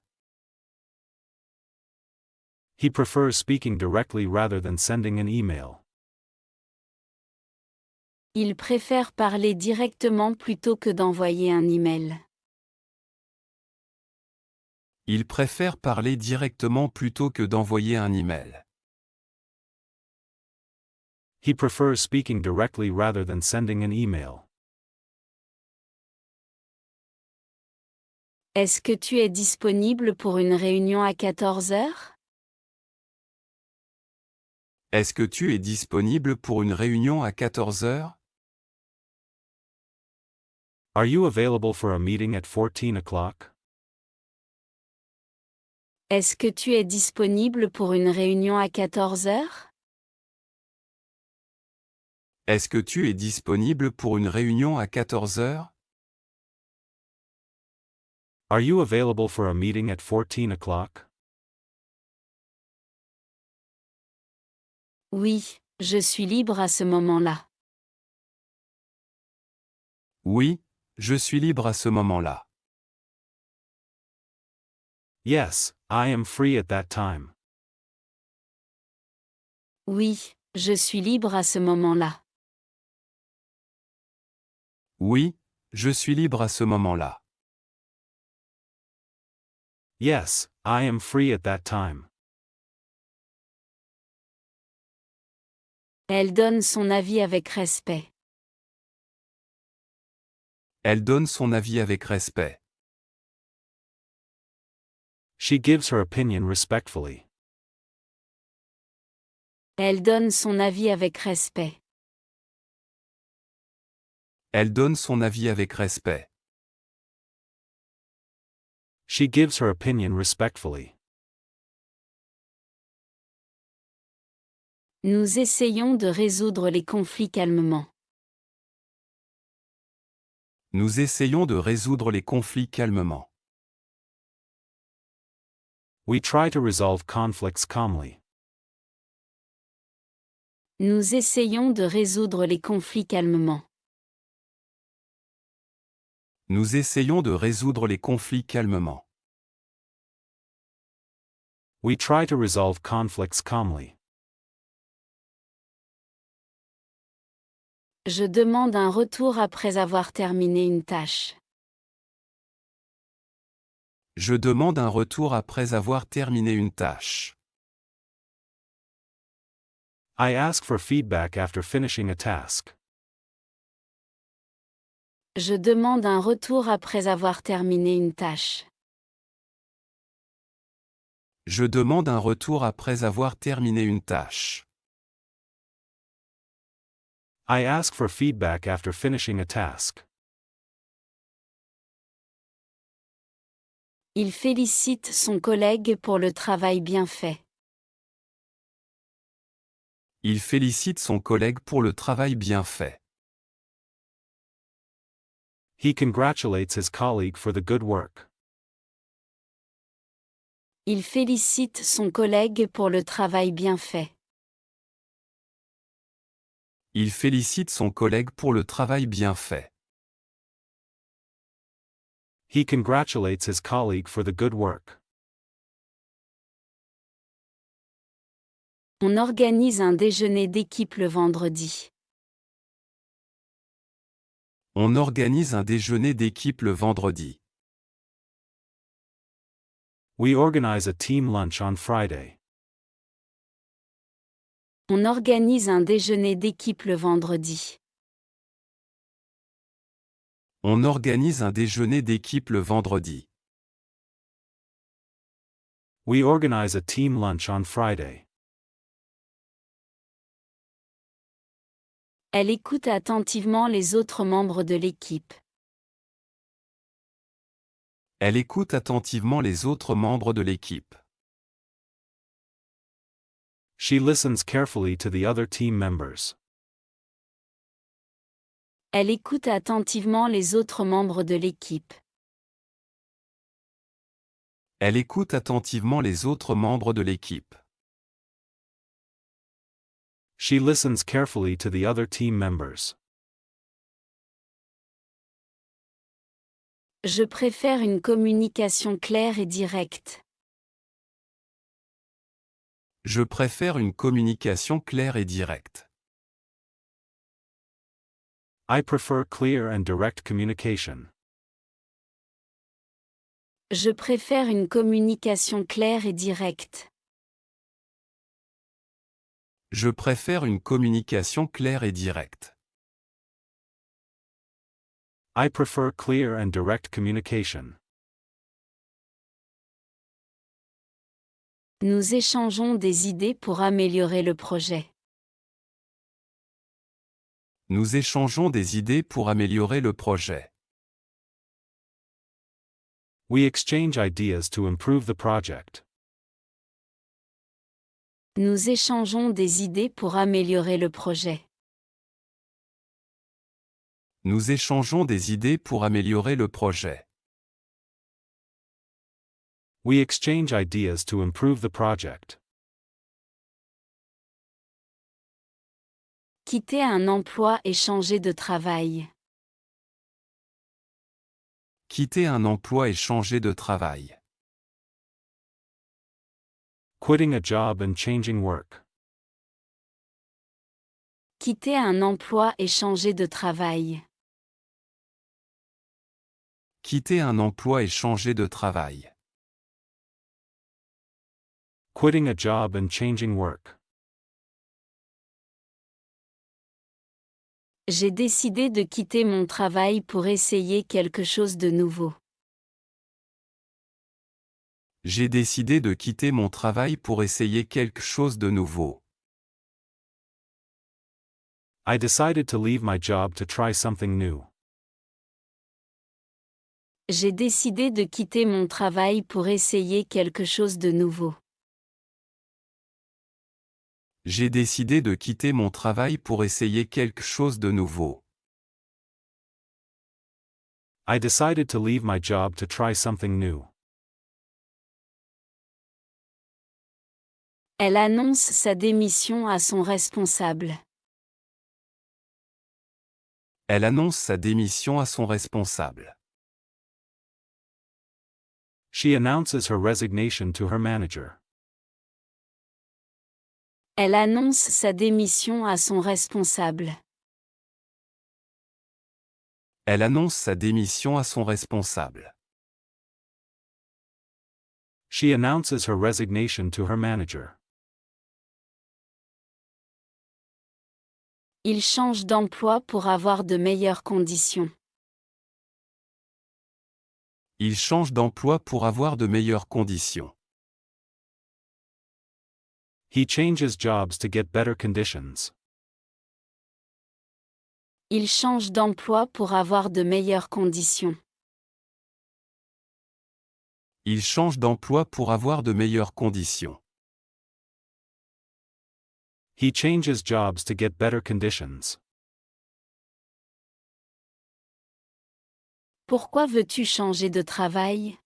He prefers speaking directly rather than sending an email. Ils préfèrent parler directement plutôt que d'envoyer un email. Ils préfèrent parler directement plutôt que d'envoyer un email. He prefers speaking directly rather than sending an email. Est-ce que tu es disponible pour une réunion à 14 heures? Est-ce que tu es disponible pour une réunion à 14 heures? Are you available for a meeting at 14 o'clock? Est-ce que tu es disponible pour une réunion à 14 heures? Est-ce que tu es disponible pour une réunion à 14 heures? Are you available for a meeting at 14 o'clock? Oui, je suis libre à ce moment-là. Oui, je suis libre à ce moment-là. Yes, I am free at that time. Oui, je suis libre à ce moment-là. Oui, je suis libre à ce moment-là. Yes, I am free at that time. Elle donne son avis avec respect. Elle donne son avis avec respect. She gives her opinion respectfully. Elle donne son avis avec respect. Elle donne son avis avec respect. She gives her opinion respectfully. Nous essayons de résoudre les conflits calmement. Nous essayons de résoudre les conflits calmement. We try to resolve conflicts calmly. Nous essayons de résoudre les conflits calmement. Nous essayons de résoudre les conflits calmement. We try to resolve conflicts calmly. Je demande un retour après avoir terminé une tâche. Je demande un retour après avoir terminé une tâche. I ask for feedback after finishing a task. Je demande un retour après avoir terminé une tâche. Je demande un retour après avoir terminé une tâche. I ask for feedback after finishing a task. Il félicite son collègue pour le travail bien fait. Il félicite son collègue pour le travail bien fait. He congratulates his colleague for the good work. Il félicite son collègue pour le travail bien fait. Il félicite son collègue pour le travail bien fait. He congratulates his colleague for the good work. On organise un déjeuner d'équipe le vendredi. On organise un déjeuner d'équipe le vendredi. We organize a team lunch on Friday. On organise un déjeuner d'équipe le vendredi. On organise un déjeuner d'équipe le vendredi. We organize a team lunch on Friday. Elle écoute attentivement les autres membres de l'équipe. Elle écoute attentivement les autres membres de l'équipe. She listens carefully to the other team members. Elle écoute attentivement les autres membres de l'équipe. Elle écoute attentivement les autres membres de l'équipe. She listens carefully to the other team members. Je préfère une communication claire et directe. Je préfère une communication claire et directe. I prefer clear and direct communication. Je préfère une communication claire et directe. Je préfère une communication claire et directe. I prefer clear and direct communication. Nous échangeons des idées pour améliorer le projet. Nous échangeons des idées pour améliorer le projet. We exchange ideas to improve the project. Nous échangeons des idées pour améliorer le projet. Nous échangeons des idées pour améliorer le projet. We exchange ideas to improve the project. Quitter un emploi et changer de travail. Quitter un emploi et changer de travail. Quitting a job and changing work. Quitter un emploi et changer de travail. Quitter un emploi et changer de travail. Quitting a job and changing work. J'ai décidé de quitter mon travail pour essayer quelque chose de nouveau. J'ai décidé de quitter mon travail pour essayer quelque chose de nouveau. I decided to leave my job to try something new. J'ai décidé de quitter mon travail pour essayer quelque chose de nouveau. J'ai décidé de quitter mon travail pour essayer quelque chose de nouveau. I decided to leave my job to try something new. Elle annonce sa démission à son responsable. Elle annonce sa démission à son responsable. She announces her resignation to her manager. Elle annonce sa démission à son responsable. Elle annonce sa démission à son responsable. She announces her resignation to her manager. Il change d'emploi pour avoir de meilleures conditions. Il change d'emploi pour avoir de meilleures conditions. He changes jobs to get better conditions. Il change d'emploi pour avoir de meilleures conditions. Il change d'emploi pour avoir de meilleures conditions. He changes jobs to get better conditions. Pourquoi veux-tu changer de travail?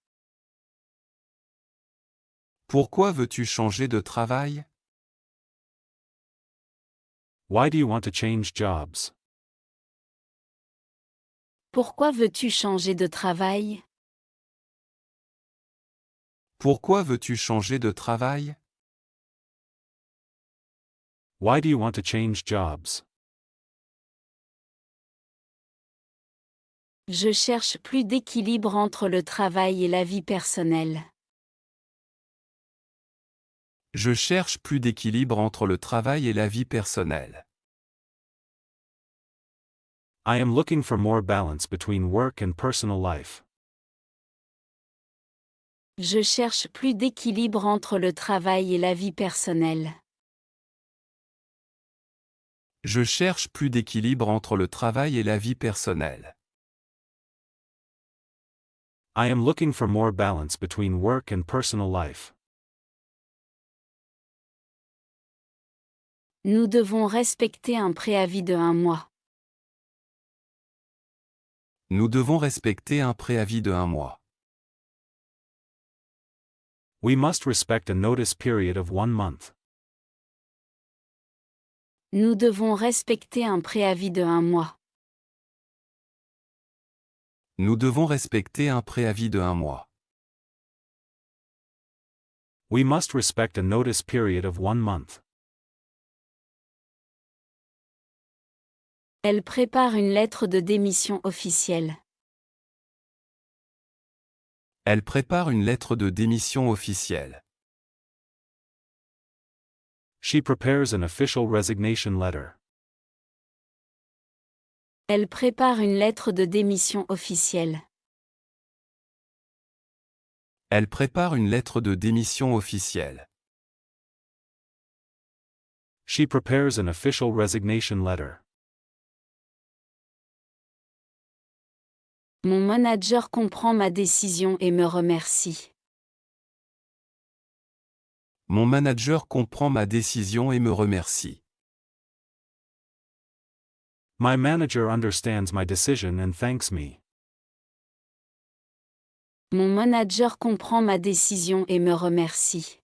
Pourquoi veux-tu changer de travail? Why do you want to change jobs? Pourquoi veux-tu changer de travail? Pourquoi veux-tu changer de travail? Why do you want to change jobs? Je cherche plus d'équilibre entre le travail et la vie personnelle. Je cherche plus d'équilibre entre le travail et la vie personnelle. I am looking for more balance between work and personal life. Je cherche plus d'équilibre entre le travail et la vie personnelle. Je cherche plus d'équilibre entre le travail et la vie personnelle. I am looking for more balance between work and personal life. Nous devons respecter un préavis de 1 mois. Nous devons respecter un préavis de 1 mois. We must respect a notice period of 1 month. Nous devons respecter un préavis de 1 mois. Nous devons respecter un préavis de 1 mois. We must respect a notice period of 1 month. Elle prépare une lettre de démission officielle. Elle prépare une lettre de démission officielle. She prepares an official resignation letter. Elle prépare une lettre de démission officielle. Elle prépare une lettre de démission officielle. She prepares an official resignation letter. Mon manager comprend ma décision et me remercie. Mon manager comprend ma décision et me remercie. My manager understands my decision and thanks me. Mon manager comprend ma décision et me remercie.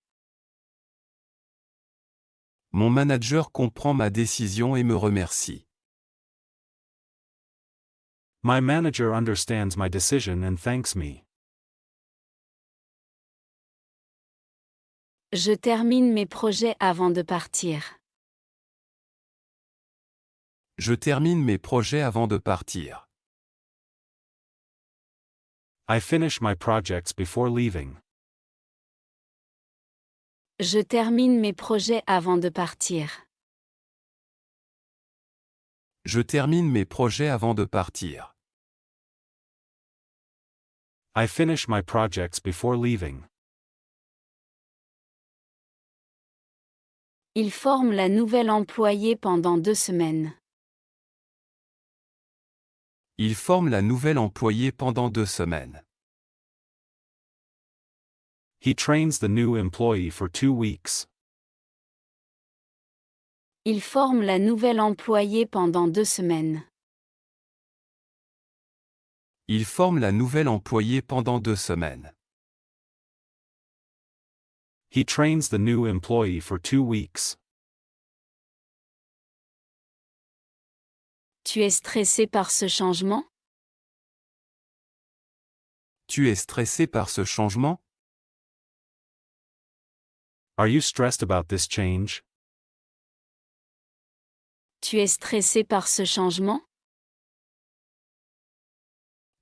Mon manager comprend ma décision et me remercie. My manager understands my decision and thanks me. Je termine mes projets avant de partir. Je termine mes projets avant de partir. I finish my projects before leaving. Je termine mes projets avant de partir. Je termine mes projets avant de partir. I finish my projects before leaving. Il forme la nouvelle employée pendant 2 semaines. Il forme la nouvelle employée pendant 2 semaines. He trains the new employee for 2 weeks. Il forme la nouvelle employée pendant 2 semaines. Il forme la nouvelle employée pendant 2 semaines. He trains the new employee for 2 weeks. Tu es stressé par ce changement? Tu es stressé par ce changement? Are you stressed about this change? Tu es stressé par ce changement?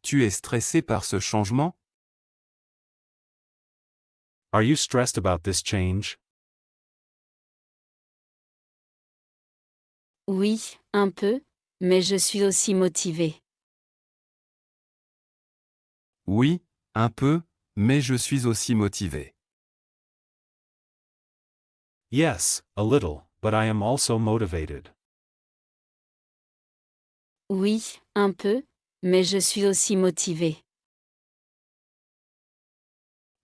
Tu es stressé par ce changement? Are you stressed about this change? Oui, un peu, mais je suis aussi motivé. Oui, un peu, mais je suis aussi motivé. Yes, a little, but I am also motivated. Oui, un peu, mais je suis aussi motivé.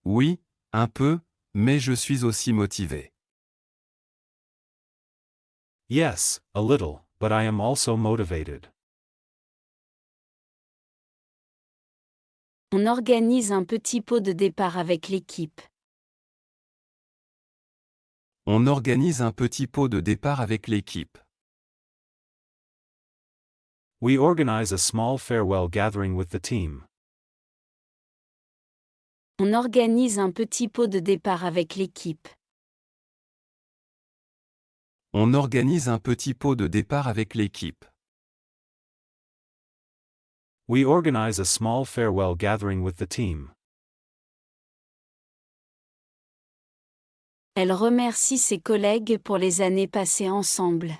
Oui, un peu, mais je suis aussi motivé. Yes, a little, but I am also motivated. On organise un petit pot de départ avec l'équipe. On organise un petit pot de départ avec l'équipe. We organize a small farewell gathering with the team. On organise un petit pot de départ avec l'équipe. On organise un petit pot de départ avec l'équipe. We organize a small farewell gathering with the team. Elle remercie ses collègues pour les années passées ensemble.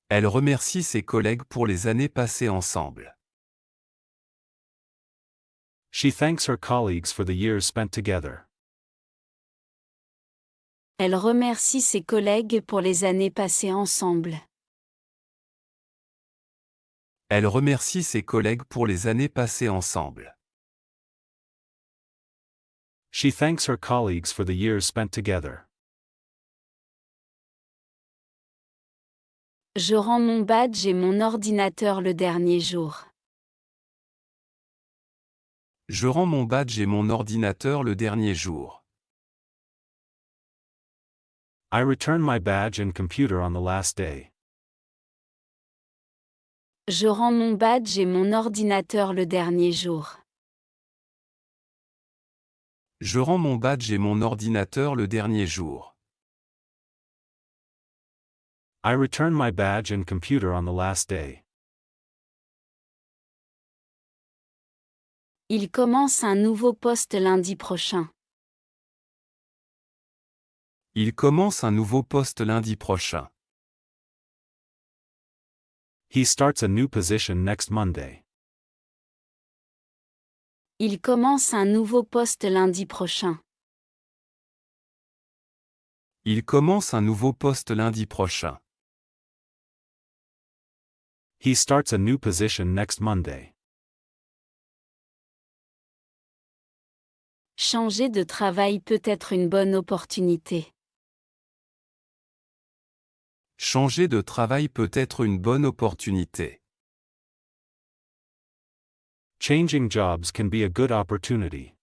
Elle remercie ses collègues pour les années passées ensemble. She thanks her colleagues for the years spent together. Elle remercie ses collègues pour les années passées ensemble. Elle remercie ses collègues pour les années passées ensemble. She thanks her colleagues for the years spent together. Je rends mon badge et mon ordinateur le dernier jour. Je rends mon badge et mon ordinateur le dernier jour. I return my badge and computer on the last day. Je rends mon badge et mon ordinateur le dernier jour. Je rends mon badge et mon ordinateur le dernier jour. I return my badge and computer on the last day. Il commence un nouveau poste lundi prochain. Il commence un nouveau poste lundi prochain. He starts a new position next Monday. Il commence un nouveau poste lundi prochain. Il commence un nouveau poste lundi prochain. He starts a new position next Monday. Changer de travail peut être une bonne opportunité. Changer de travail peut être une bonne opportunité. Changing jobs can be a good opportunity.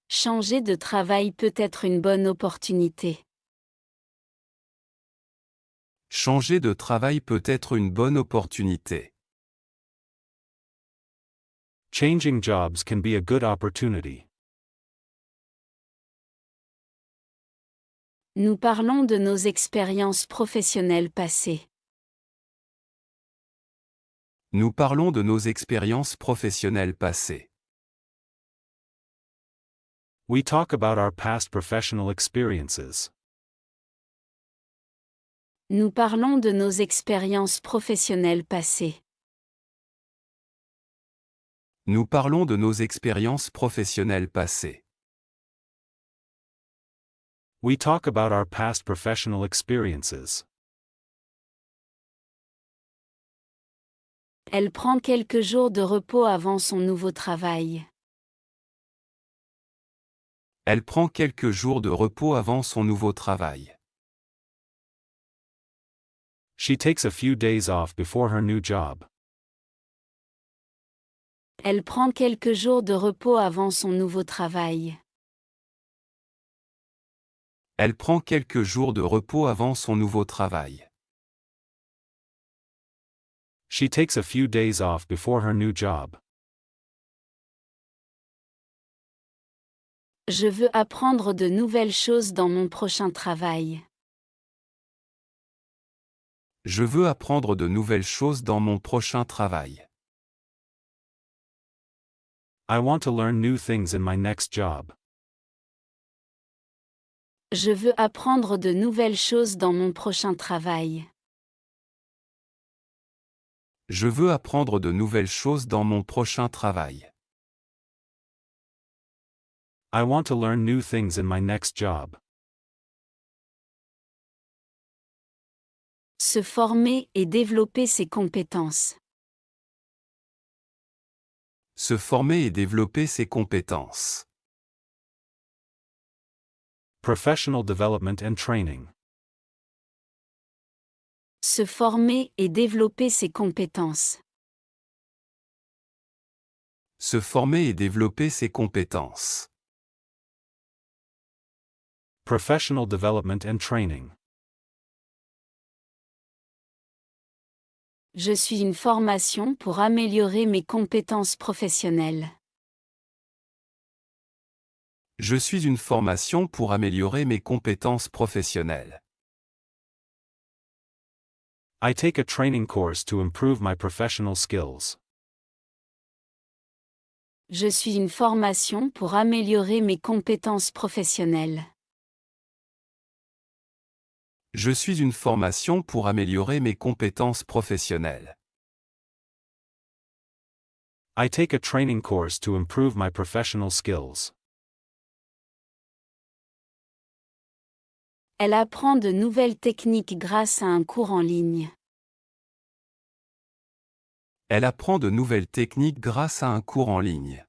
Changer de travail peut être une bonne opportunité. Changer de travail peut être une bonne opportunité. Changing jobs can be a good opportunity. Nous parlons de nos expériences professionnelles passées. Nous parlons de nos expériences professionnelles passées. We talk about our past professional experiences. Nous parlons de nos expériences professionnelles passées. Nous parlons de nos expériences professionnelles passées. We talk about our past professional experiences. Elle prend quelques jours de repos avant son nouveau travail. Elle prend quelques jours de repos avant son nouveau travail. She takes a few days off before her new job. Elle prend quelques jours de repos avant son nouveau travail. Elle prend quelques jours de repos avant son nouveau travail. She takes a few days off before her new job. Je veux apprendre de nouvelles choses dans mon prochain travail. Je veux apprendre de nouvelles choses dans mon prochain travail. I want to learn new things in my next job. Je veux apprendre de nouvelles choses dans mon prochain travail. Je veux apprendre de nouvelles choses dans mon prochain travail. I want to learn new things in my next job. Se former et développer ses compétences. Se former et développer ses compétences. Professional development and training. Se former et développer ses compétences. Se former et développer ses compétences. Professional development and training. Je suis une formation pour améliorer mes compétences professionnelles. Je suis une formation pour améliorer mes compétences professionnelles. I take a training course to improve my professional skills. Je suis une formation pour améliorer mes compétences professionnelles. Je suis une formation pour améliorer mes compétences professionnelles. I take a training course to improve my professional skills. Elle apprend de nouvelles techniques grâce à un cours en ligne. Elle apprend de nouvelles techniques grâce à un cours en ligne.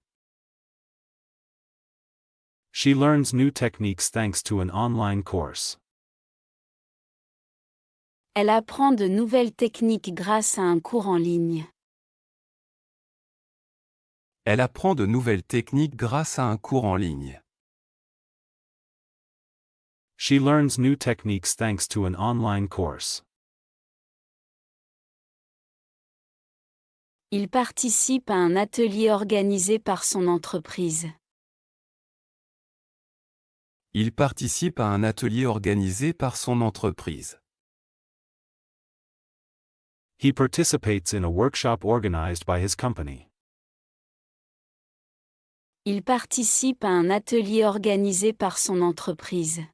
She learns new techniques thanks to an online course. Elle apprend de nouvelles techniques grâce à un cours en ligne. Elle apprend de nouvelles techniques grâce à un cours en ligne. She learns new techniques thanks to an online course. Il participe à un atelier organisé par son entreprise. Il participe à un atelier organisé par son entreprise. He participates in a workshop organized by his company. Il participe à un atelier organisé par son entreprise.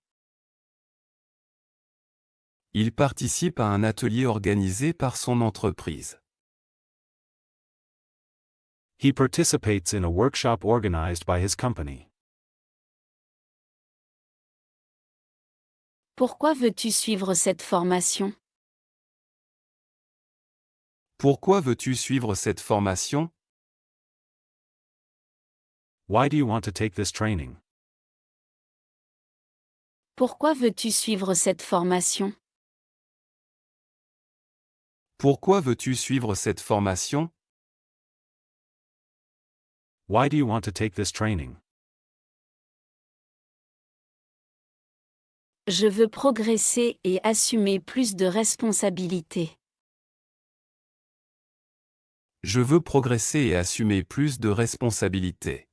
Il participe à un atelier organisé par son entreprise. He participates in a workshop organized by his company. Pourquoi veux-tu suivre cette formation? Pourquoi veux-tu suivre cette formation? Why do you want to take this training? Pourquoi veux-tu suivre cette formation? Pourquoi veux-tu suivre cette formation? Why do you want to take this training? Je veux progresser et assumer plus de responsabilités. Je veux progresser et assumer plus de responsabilités.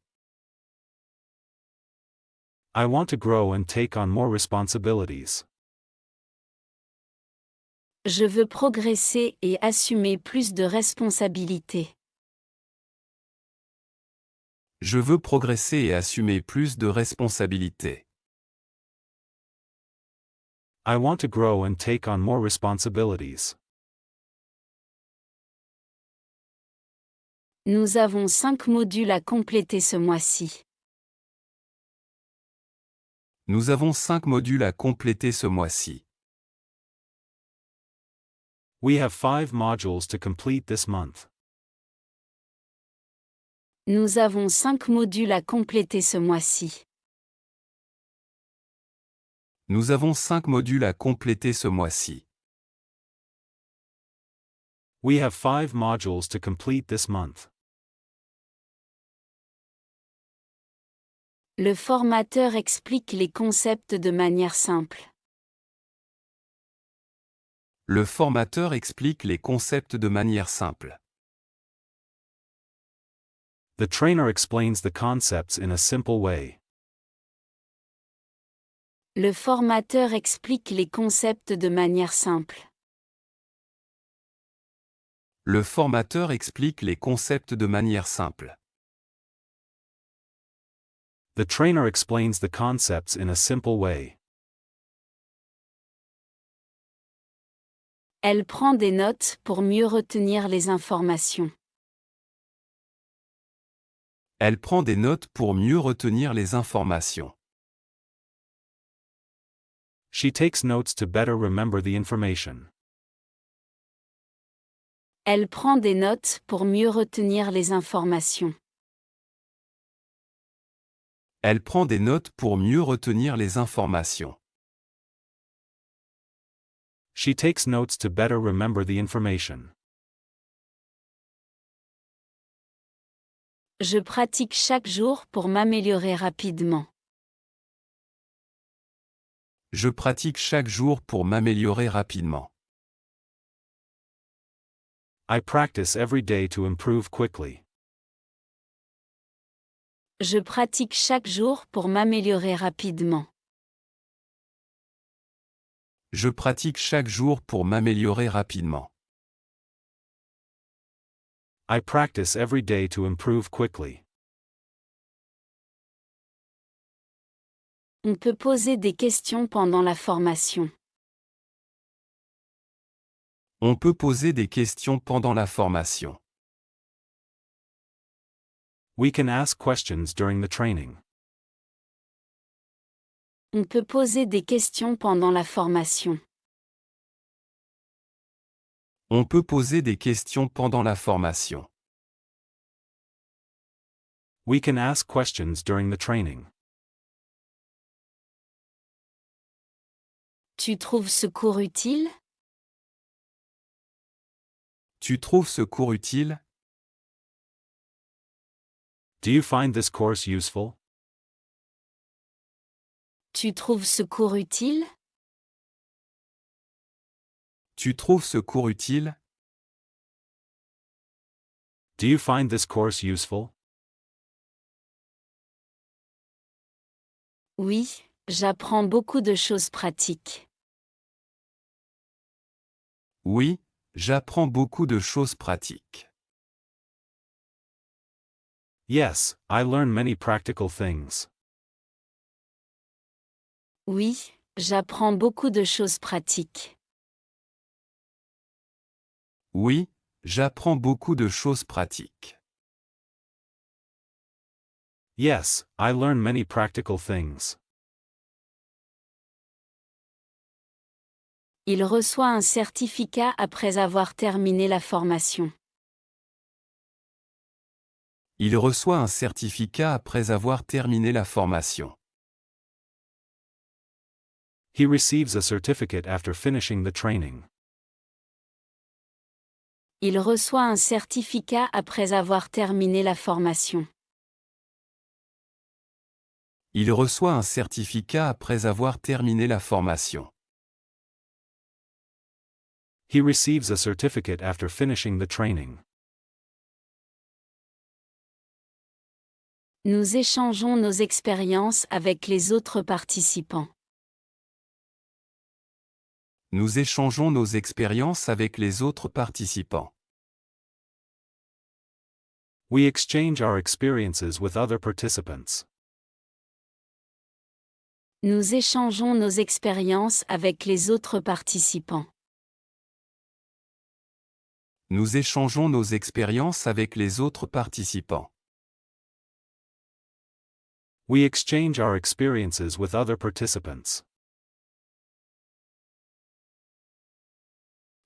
I want to grow and take on more responsibilities. Je veux progresser et assumer plus de responsabilités. Je veux progresser et assumer plus de responsabilités. I want to grow and take on more responsibilities. Nous avons 5 modules à compléter ce mois-ci. Nous avons 5 modules à compléter ce mois-ci. We have 5 modules to complete this month. Nous avons 5 modules à compléter ce mois-ci. Nous avons 5 modules à compléter ce mois-ci. We have 5 modules to complete this month. Le formateur explique les concepts de manière simple. Le formateur explique les concepts de manière simple. The trainer explains the concepts in a simple way. Le formateur explique les concepts de manière simple. Le formateur explique les concepts de manière simple. The trainer explains the concepts in a simple way. Elle prend des notes pour mieux retenir les informations. Elle prend des notes pour mieux retenir les informations. She takes notes to better remember the information. Elle prend des notes pour mieux retenir les informations. Elle prend des notes pour mieux retenir les informations. She takes notes to better remember the information. Je pratique chaque jour pour m'améliorer rapidement. Je pratique chaque jour pour m'améliorer rapidement. I practice every day to improve quickly. Je pratique chaque jour pour m'améliorer rapidement. Je pratique chaque jour pour m'améliorer rapidement. I practice every day to improve quickly. On peut poser des questions pendant la formation. On peut poser des questions pendant la formation. We can ask questions during the training. On peut poser des questions pendant la formation. On peut poser des questions pendant la formation. We can ask questions during the training. Tu trouves ce cours utile? Tu trouves ce cours utile? Do you find this course useful? Tu trouves ce cours utile? Tu trouves ce cours utile? Do you find this course useful? Oui, j'apprends beaucoup de choses pratiques. Oui, j'apprends beaucoup de choses pratiques. Yes, I learn many practical things. Oui, j'apprends beaucoup de choses pratiques. Oui, j'apprends beaucoup de choses pratiques. Yes, I learn many practical things. Il reçoit un certificat après avoir terminé la formation. Il reçoit un certificat après avoir terminé la formation. He receives a certificate after finishing the training. Il reçoit un certificat après avoir terminé la formation. Il reçoit un certificat après avoir terminé la formation. He receives a certificate after finishing the training. Nous échangeons nos expériences avec les autres participants. Nous échangeons nos expériences avec les autres participants. We exchange our experiences with other participants. Nous échangeons nos expériences avec les autres participants. Nous échangeons nos expériences avec les autres participants. We exchange our experiences with other participants.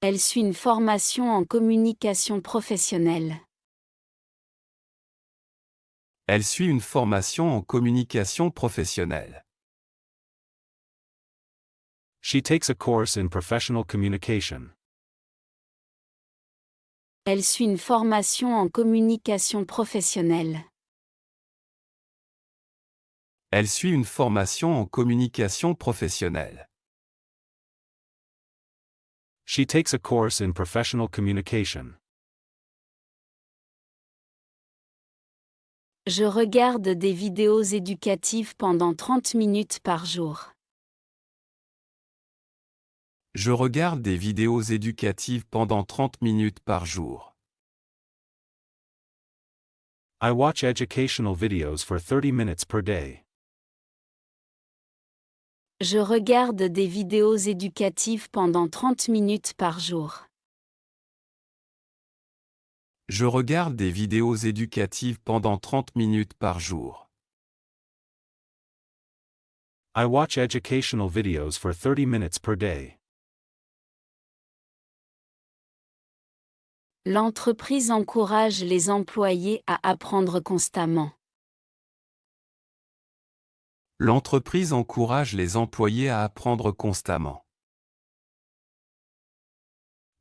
Elle suit une formation en communication professionnelle. Elle suit une formation en communication professionnelle. She takes a course in professional communication. Elle suit une formation en communication professionnelle. Elle suit une formation en communication professionnelle. She takes a course in professional communication. Je regarde des vidéos éducatives pendant 30 minutes par jour. Je regarde des vidéos éducatives pendant 30 minutes par jour. I watch educational videos for 30 minutes per day. Je regarde des vidéos éducatives pendant 30 minutes par jour. Je regarde des vidéos éducatives pendant 30 minutes par jour. I watch educational videos for 30 minutes per day. L'entreprise encourage les employés à apprendre constamment. L'entreprise encourage les employés à apprendre constamment.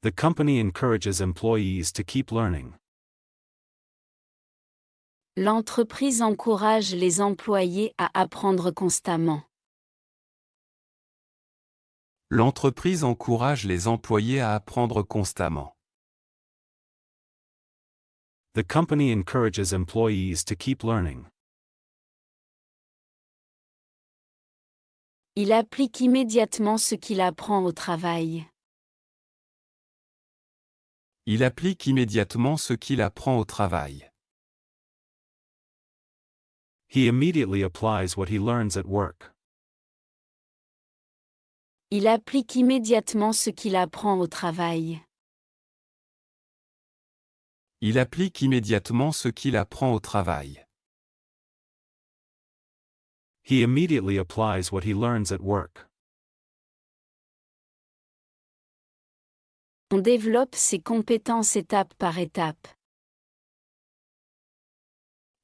The company encourages employees to keep learning. L'entreprise encourage les employés à apprendre constamment. L'entreprise encourage les employés à apprendre constamment. The company encourages employees to keep learning. Il applique immédiatement ce qu'il apprend au travail. Il applique immédiatement ce qu'il apprend au travail. He immediately applies what he learns at work. Il applique immédiatement ce qu'il apprend au travail. Il applique immédiatement ce qu'il apprend au travail. He immediately applies what he learns at work. On développe ses compétences étape par étape.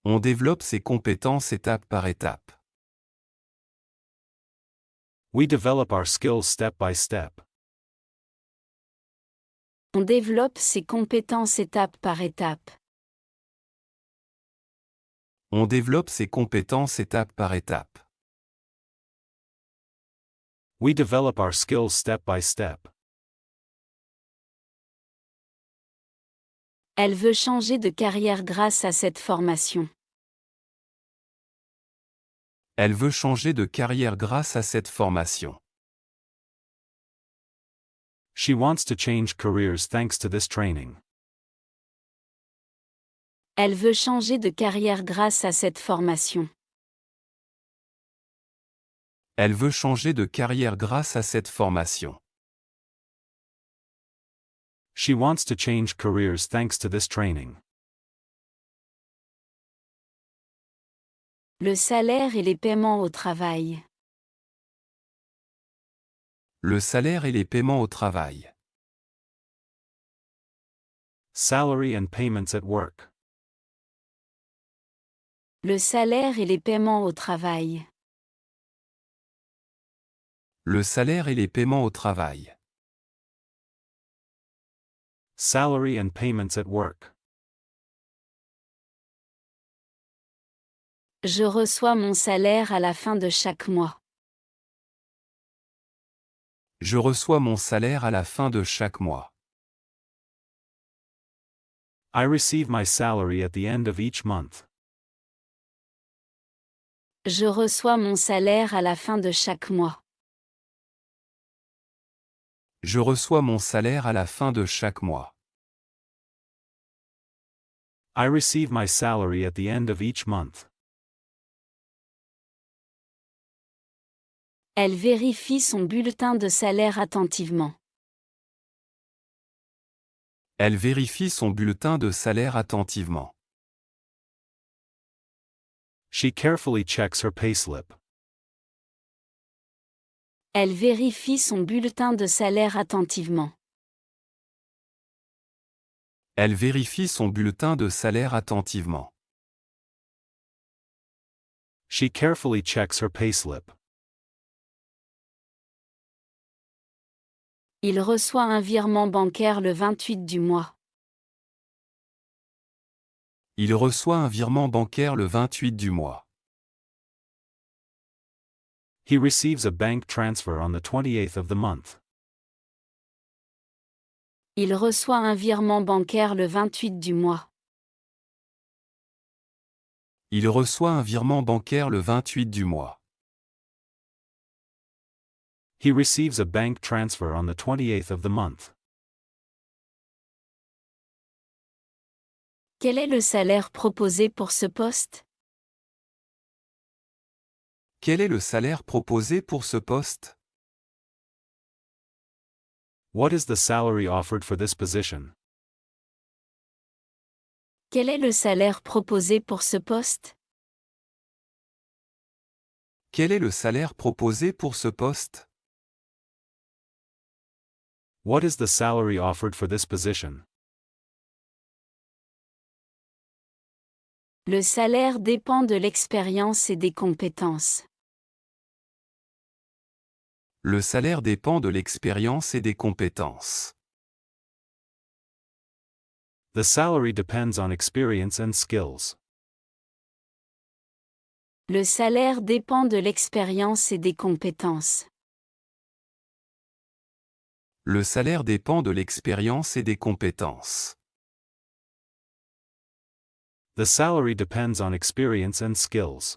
On développe ses compétences étape par étape. We develop our skills step by step. On développe ses compétences étape par étape. On développe ses compétences étape par étape. We develop our skills step by step. Elle veut changer de carrière grâce à cette formation. Elle veut changer de carrière grâce à cette formation. She wants to change careers thanks to this training. Elle veut changer de carrière grâce à cette formation. Elle veut changer de carrière grâce à cette formation. She wants to change careers thanks to this training. Le salaire et les paiements au travail. Le salaire et les paiements au travail. Salary and payments at work. Le salaire et les paiements au travail. Le salaire et les paiements au travail. Salary and payments at work. Je reçois mon salaire à la fin de chaque mois. Je reçois mon salaire à la fin de chaque mois. I receive my salary at the end of each month. Je reçois mon salaire à la fin de chaque mois. Je reçois mon salaire à la fin de chaque mois. I receive my salary at the end of each month. Elle vérifie son bulletin de salaire attentivement. Elle vérifie son bulletin de salaire attentivement. She carefully checks her payslip. Elle vérifie son bulletin de salaire attentivement. Elle vérifie son bulletin de salaire attentivement. She carefully checks her payslip. Il reçoit un virement bancaire le 28 du mois. Il reçoit un virement bancaire le 28 du mois. He receives a bank transfer on the 28th of the month. Il reçoit un virement bancaire le 28 du mois. Il reçoit un virement bancaire le 28 du mois. He receives a bank transfer on the 28th of the month. Quel est le salaire proposé pour ce poste? Quel est le salaire proposé pour ce poste? What is the salary offered for this position? Quel est le salaire proposé pour ce poste? Quel est le salaire proposé pour ce poste? What is the salary offered for this position? Le salaire dépend de l'expérience et des compétences. Le salaire dépend de l'expérience et des compétences. The salary depends on experience and skills. Le salaire dépend de l'expérience et des compétences. Le salaire dépend de l'expérience et des compétences. The salary depends on experience and skills.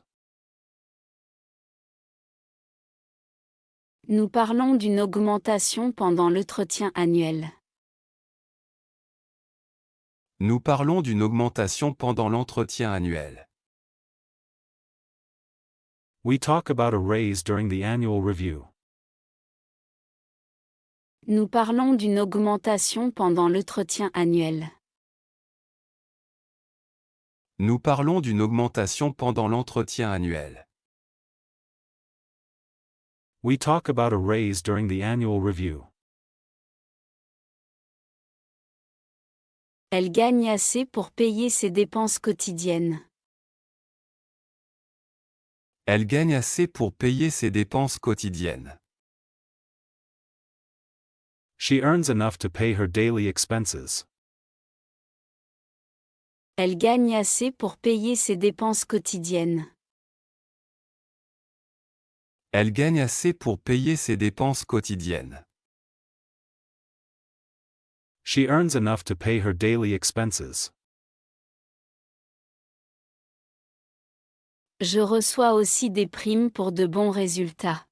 Nous parlons d'une augmentation pendant l'entretien annuel. Nous parlons d'une augmentation pendant l'entretien annuel. We talk about a raise during the annual review. Nous parlons d'une augmentation pendant l'entretien annuel. Nous parlons d'une augmentation pendant l'entretien annuel. We talk about a raise during the annual review. Elle gagne assez pour payer ses dépenses quotidiennes. Elle gagne assez pour payer ses dépenses quotidiennes. She earns enough to pay her daily expenses. Elle gagne assez pour payer ses dépenses quotidiennes. Elle gagne assez pour payer ses dépenses quotidiennes. She earns enough to pay her daily expenses. Je reçois aussi des primes pour de bons résultats.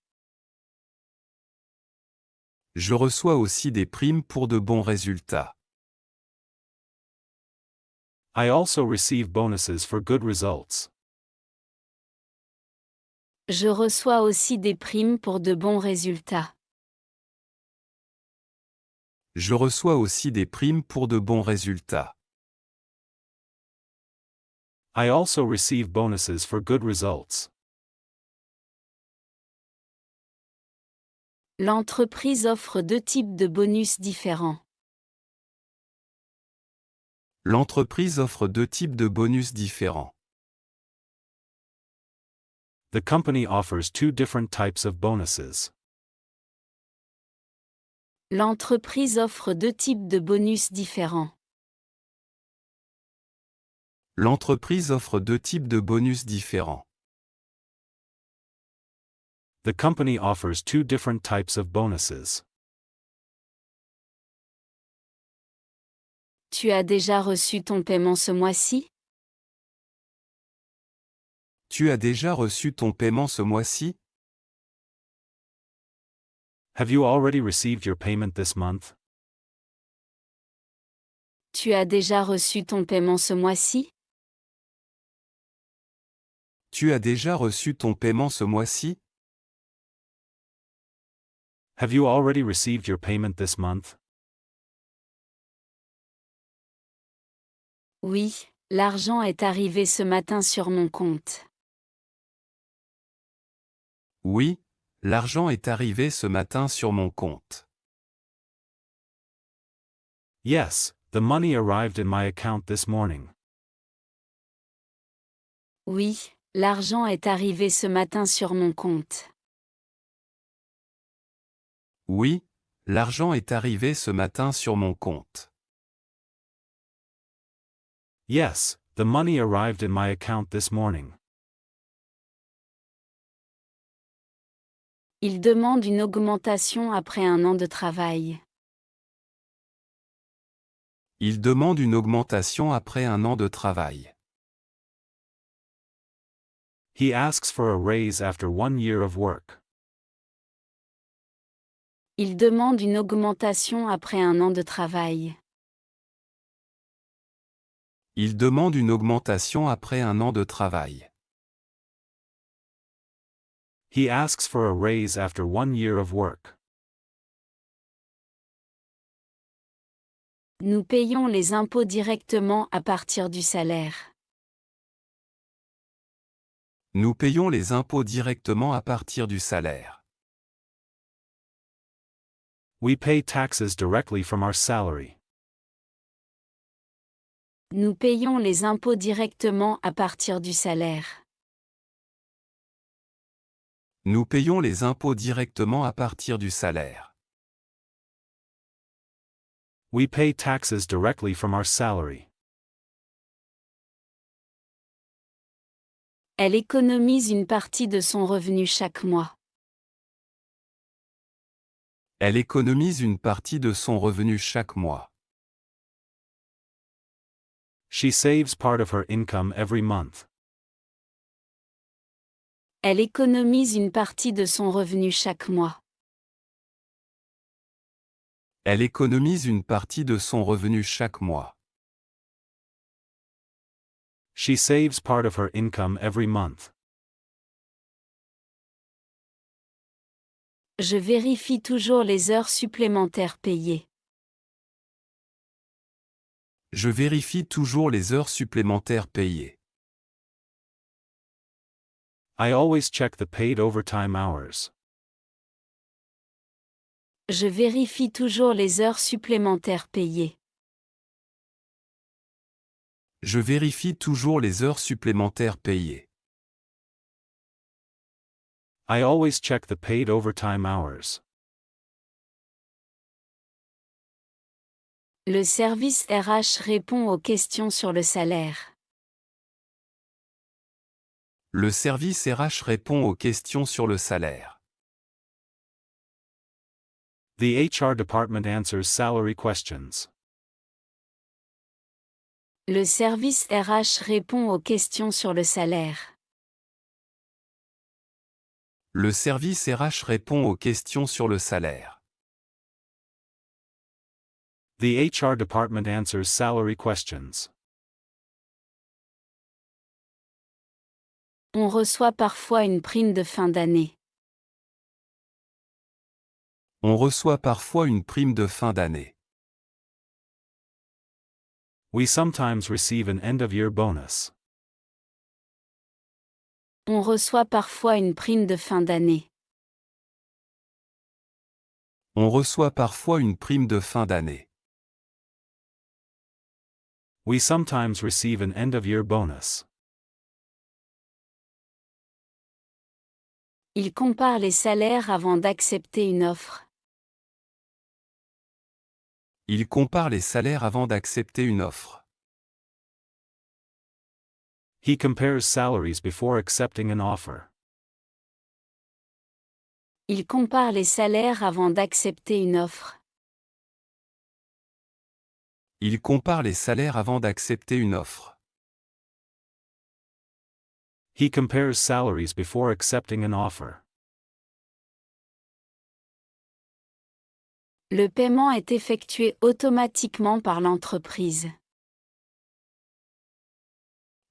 Je reçois aussi des primes pour de bons résultats. I also receive bonuses for good results. Je reçois aussi des primes pour de bons résultats. Je reçois aussi des primes pour de bons résultats. I also receive bonuses for good results. L'entreprise offre deux types de bonus différents. L'entreprise offre deux types de bonus différents. The company offers two different types of bonuses. L'entreprise offre deux types de bonus différents. L'entreprise offre deux types de bonus différents. The company offers two different types of bonuses. Tu as déjà reçu ton paiement ce mois-ci? Tu as déjà reçu ton paiement ce mois-ci? Have you already received your payment this month? Tu as déjà reçu ton paiement ce mois-ci? Tu as déjà reçu ton paiement ce mois-ci? Have you already received your payment this month? Oui, l'argent est arrivé ce matin sur mon compte. Oui, l'argent est arrivé ce matin sur mon compte. Yes, the money arrived in my account this morning. Oui, l'argent est arrivé ce matin sur mon compte. Oui, l'argent est arrivé ce matin sur mon compte. Yes, the money arrived in my account this morning. Il demande une augmentation après un an de travail. Il demande une augmentation après un an de travail. He asks for a raise after 1 year of work. Il demande une augmentation après un an de travail. Il demande une augmentation après un an de travail. He asks for a raise after 1 year of work. Nous payons les impôts directement à partir du salaire. Nous payons les impôts directement à partir du salaire. We pay taxes directly from our salary. Nous payons les impôts directement à partir du salaire. Nous payons les impôts directement à partir du salaire. We pay taxes directly from our salary. Elle économise une partie de son revenu chaque mois. Elle économise une partie de son revenu chaque mois. She saves part of her income every month. Elle économise une partie de son revenu chaque mois. Elle économise une partie de son revenu chaque mois. She saves part of her income every month. Je vérifie toujours les heures supplémentaires payées. Je vérifie toujours les heures supplémentaires payées. I always check the paid overtime hours. Je vérifie toujours les heures supplémentaires payées. Je vérifie toujours les heures supplémentaires payées. I always check the paid overtime hours. Le service RH répond aux questions sur le salaire. Le service RH répond aux questions sur le salaire. The HR department answers salary questions. Le service RH répond aux questions sur le salaire. Le service RH répond aux questions sur le salaire. The HR department answers salary questions. On reçoit parfois une prime de fin d'année. On reçoit parfois une prime de fin d'année. We sometimes receive an end-of-year bonus. On reçoit parfois une prime de fin d'année. On reçoit parfois une prime de fin d'année. We sometimes receive an end-of-year bonus. Il compare les salaires avant d'accepter une offre. Il compare les salaires avant d'accepter une offre. He compares salaries before accepting an offer. Il compare les salaires avant d'accepter une offre. Il compare les salaires avant d'accepter une offre. He compares salaries before accepting an offer. Le paiement est effectué automatiquement par l'entreprise.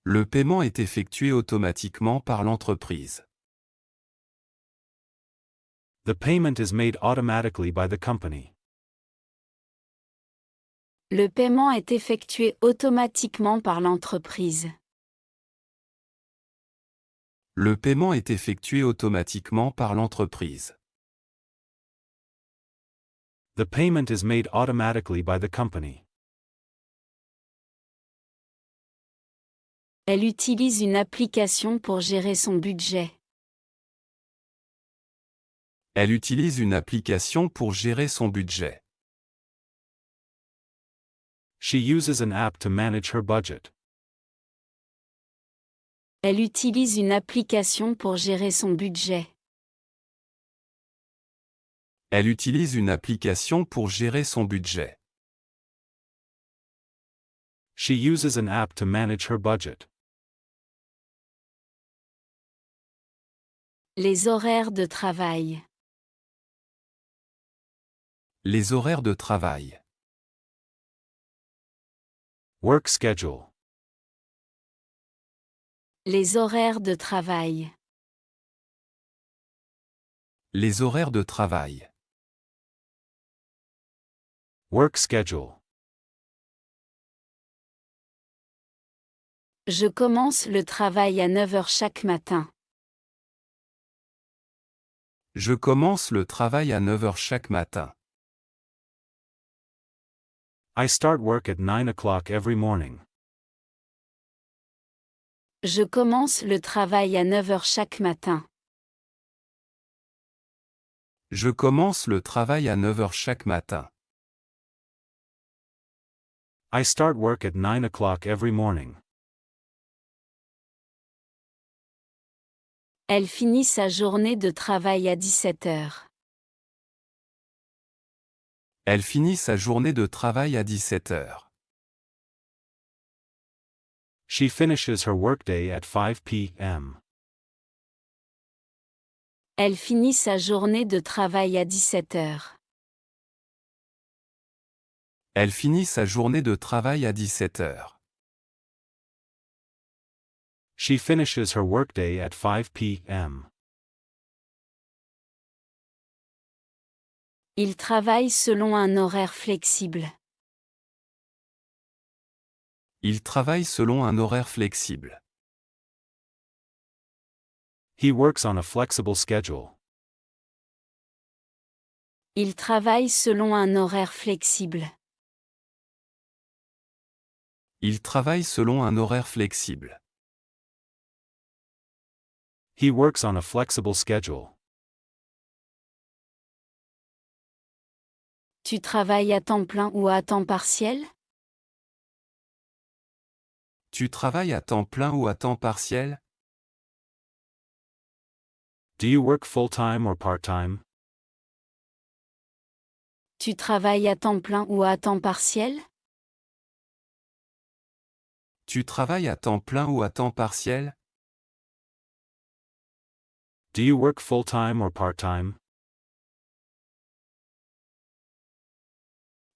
Le paiement est effectué automatiquement par l'entreprise. The payment is made automatically by the company. Le paiement est effectué automatiquement par l'entreprise. Le paiement est effectué automatiquement par l'entreprise. The payment is made automatically by the company. Elle utilise une application pour gérer son budget. Elle utilise une application pour gérer son budget. She uses an app to manage her budget. Elle utilise une application pour gérer son budget. Elle utilise une application pour gérer son budget. She uses an app to manage her budget. Les horaires de travail. Les horaires de travail. Work schedule. Les horaires de travail. Les horaires de travail. Work schedule. Je commence le travail à 9 heures chaque matin. Je commence le travail à 9 heures chaque matin. I start work at 9 o'clock every morning. Je commence le travail à 9 heures chaque matin. Je commence le travail à 9 heures chaque matin. I start work at 9 o'clock every morning. Elle finit sa journée de travail à 17 heures. Elle finit sa journée de travail à 17 heures. She finishes her workday at 5 p.m. Elle finit sa journée de travail à 17 heures. Elle finit sa journée de travail à 17 heures. She finishes her workday at 5 p.m. Il travaille selon un horaire flexible. Il travaille selon un horaire flexible. He works on a flexible schedule. Il travaille selon un horaire flexible. Il travaille selon un horaire flexible. He works on a flexible schedule. Tu travailles à temps plein ou à temps partiel? Tu travailles à temps plein ou à temps partiel? Do you work full-time or part-time? Tu travailles à temps plein ou à temps partiel? Tu travailles à temps plein ou à temps partiel? Do you work full-time or part-time?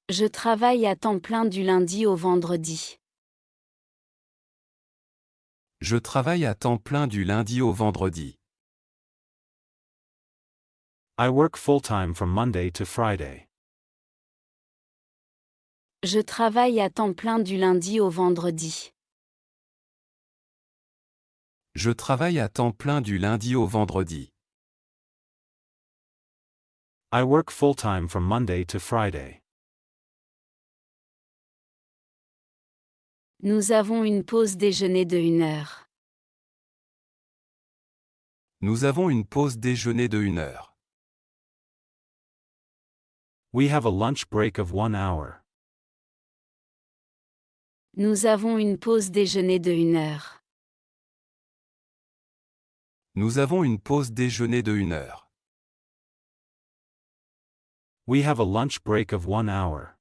Je travaille à temps plein du lundi au vendredi. Je travaille à temps plein du lundi au vendredi. I work full-time from Monday to Friday. Je travaille à temps plein du lundi au vendredi. Je travaille à temps plein du lundi au vendredi. I work full-time from Monday to Friday. Nous avons une pause déjeuner de 1 heure. Nous avons une pause déjeuner de 1 heure. We have a lunch break of 1 hour. Nous avons une pause déjeuner de 1 heure. Nous avons une pause déjeuner de 1 heure. We have a lunch break of 1 hour.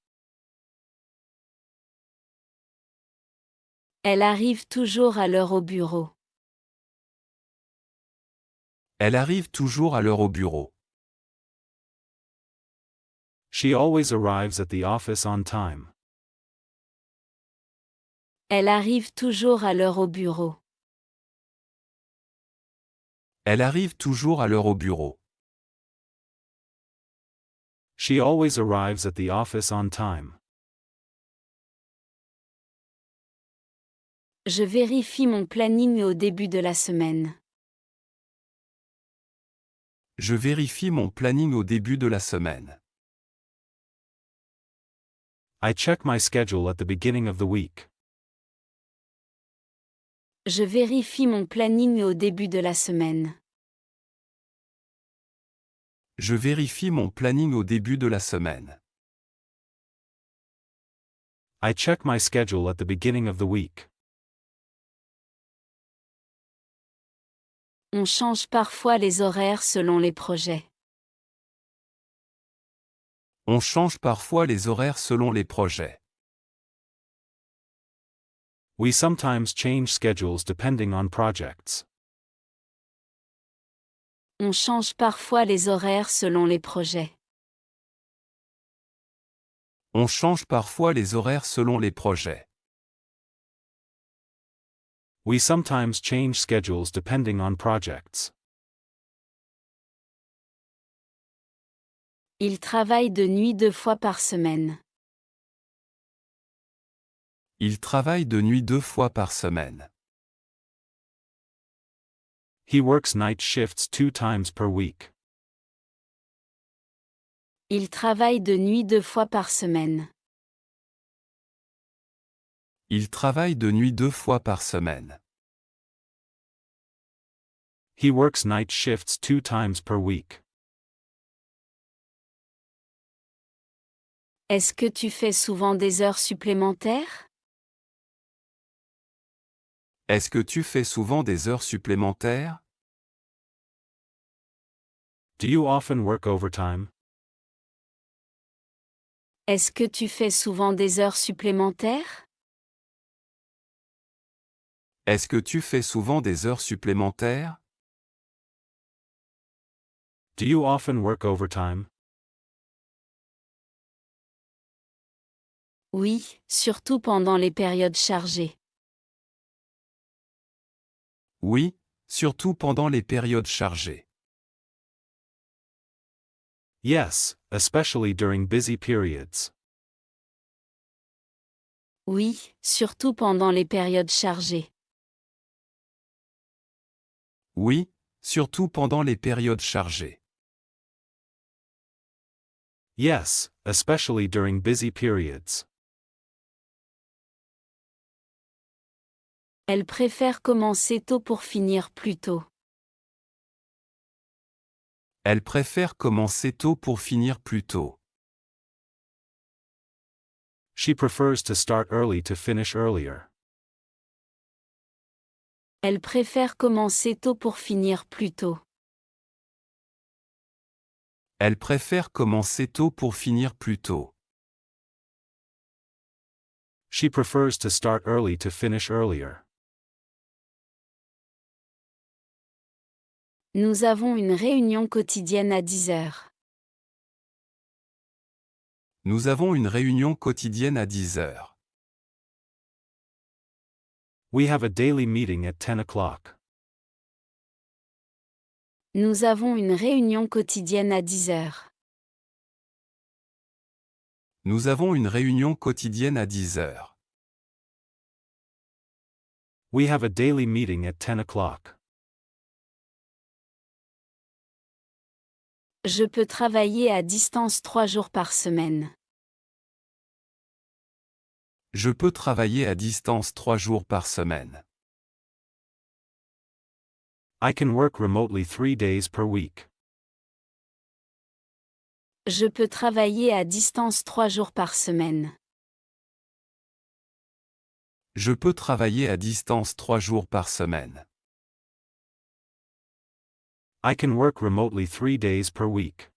Elle arrive toujours à l'heure au bureau. Elle arrive toujours à l'heure au bureau. She always arrives at the office on time. Elle arrive toujours à l'heure au bureau. Elle arrive toujours à l'heure au bureau. She always arrives at the office on time. Je vérifie mon planning au début de la semaine. Je vérifie mon planning au début de la semaine. I check my schedule at the beginning of the week. Je vérifie mon planning au début de la semaine. Je vérifie mon planning au début de la semaine. I check my schedule at the beginning of the week. On change parfois les horaires selon les projets. On change parfois les horaires selon les projets. We sometimes change schedules depending on projects. On change parfois les horaires selon les projets. On change parfois les horaires selon les projets. We sometimes change schedules depending on projects. Il travaille de nuit 2 fois par semaine. Il travaille de nuit 2 fois par semaine. He works night shifts 2 times per week. Il travaille de nuit 2 fois par semaine. Il travaille de nuit 2 fois par semaine. He works night shifts 2 times per week. Est-ce que tu fais souvent des heures supplémentaires? Est-ce que tu fais souvent des heures supplémentaires? Do you often work overtime? Est-ce que tu fais souvent des heures supplémentaires? Est-ce que tu fais souvent des heures supplémentaires? Do you often work overtime? Oui, surtout pendant les périodes chargées. Oui, surtout pendant les périodes chargées. Yes, especially during busy periods. Oui, surtout pendant les périodes chargées. Oui, surtout pendant les périodes chargées. Yes, especially during busy periods. Elle préfère commencer tôt pour finir plus tôt. Elle préfère commencer tôt pour finir plus tôt. She prefers to start early to finish earlier. Elle préfère commencer tôt pour finir plus tôt. Elle préfère commencer tôt pour finir plus tôt. She prefers to start early to finish earlier. Nous avons une réunion quotidienne à 10 heures. Nous avons une réunion quotidienne à 10 heures. We have a daily meeting at 10 o'clock. Nous avons une réunion quotidienne à 10 heures. Nous avons une réunion quotidienne à 10 heures. We have a daily meeting at 10 o'clock. Je peux travailler à distance 3 jours par semaine. Je peux travailler à distance 3 jours par semaine. I can work remotely 3 days per week. Je peux travailler à distance 3 jours par semaine. Je peux travailler à distance 3 jours par semaine. I can work remotely 3 days per week.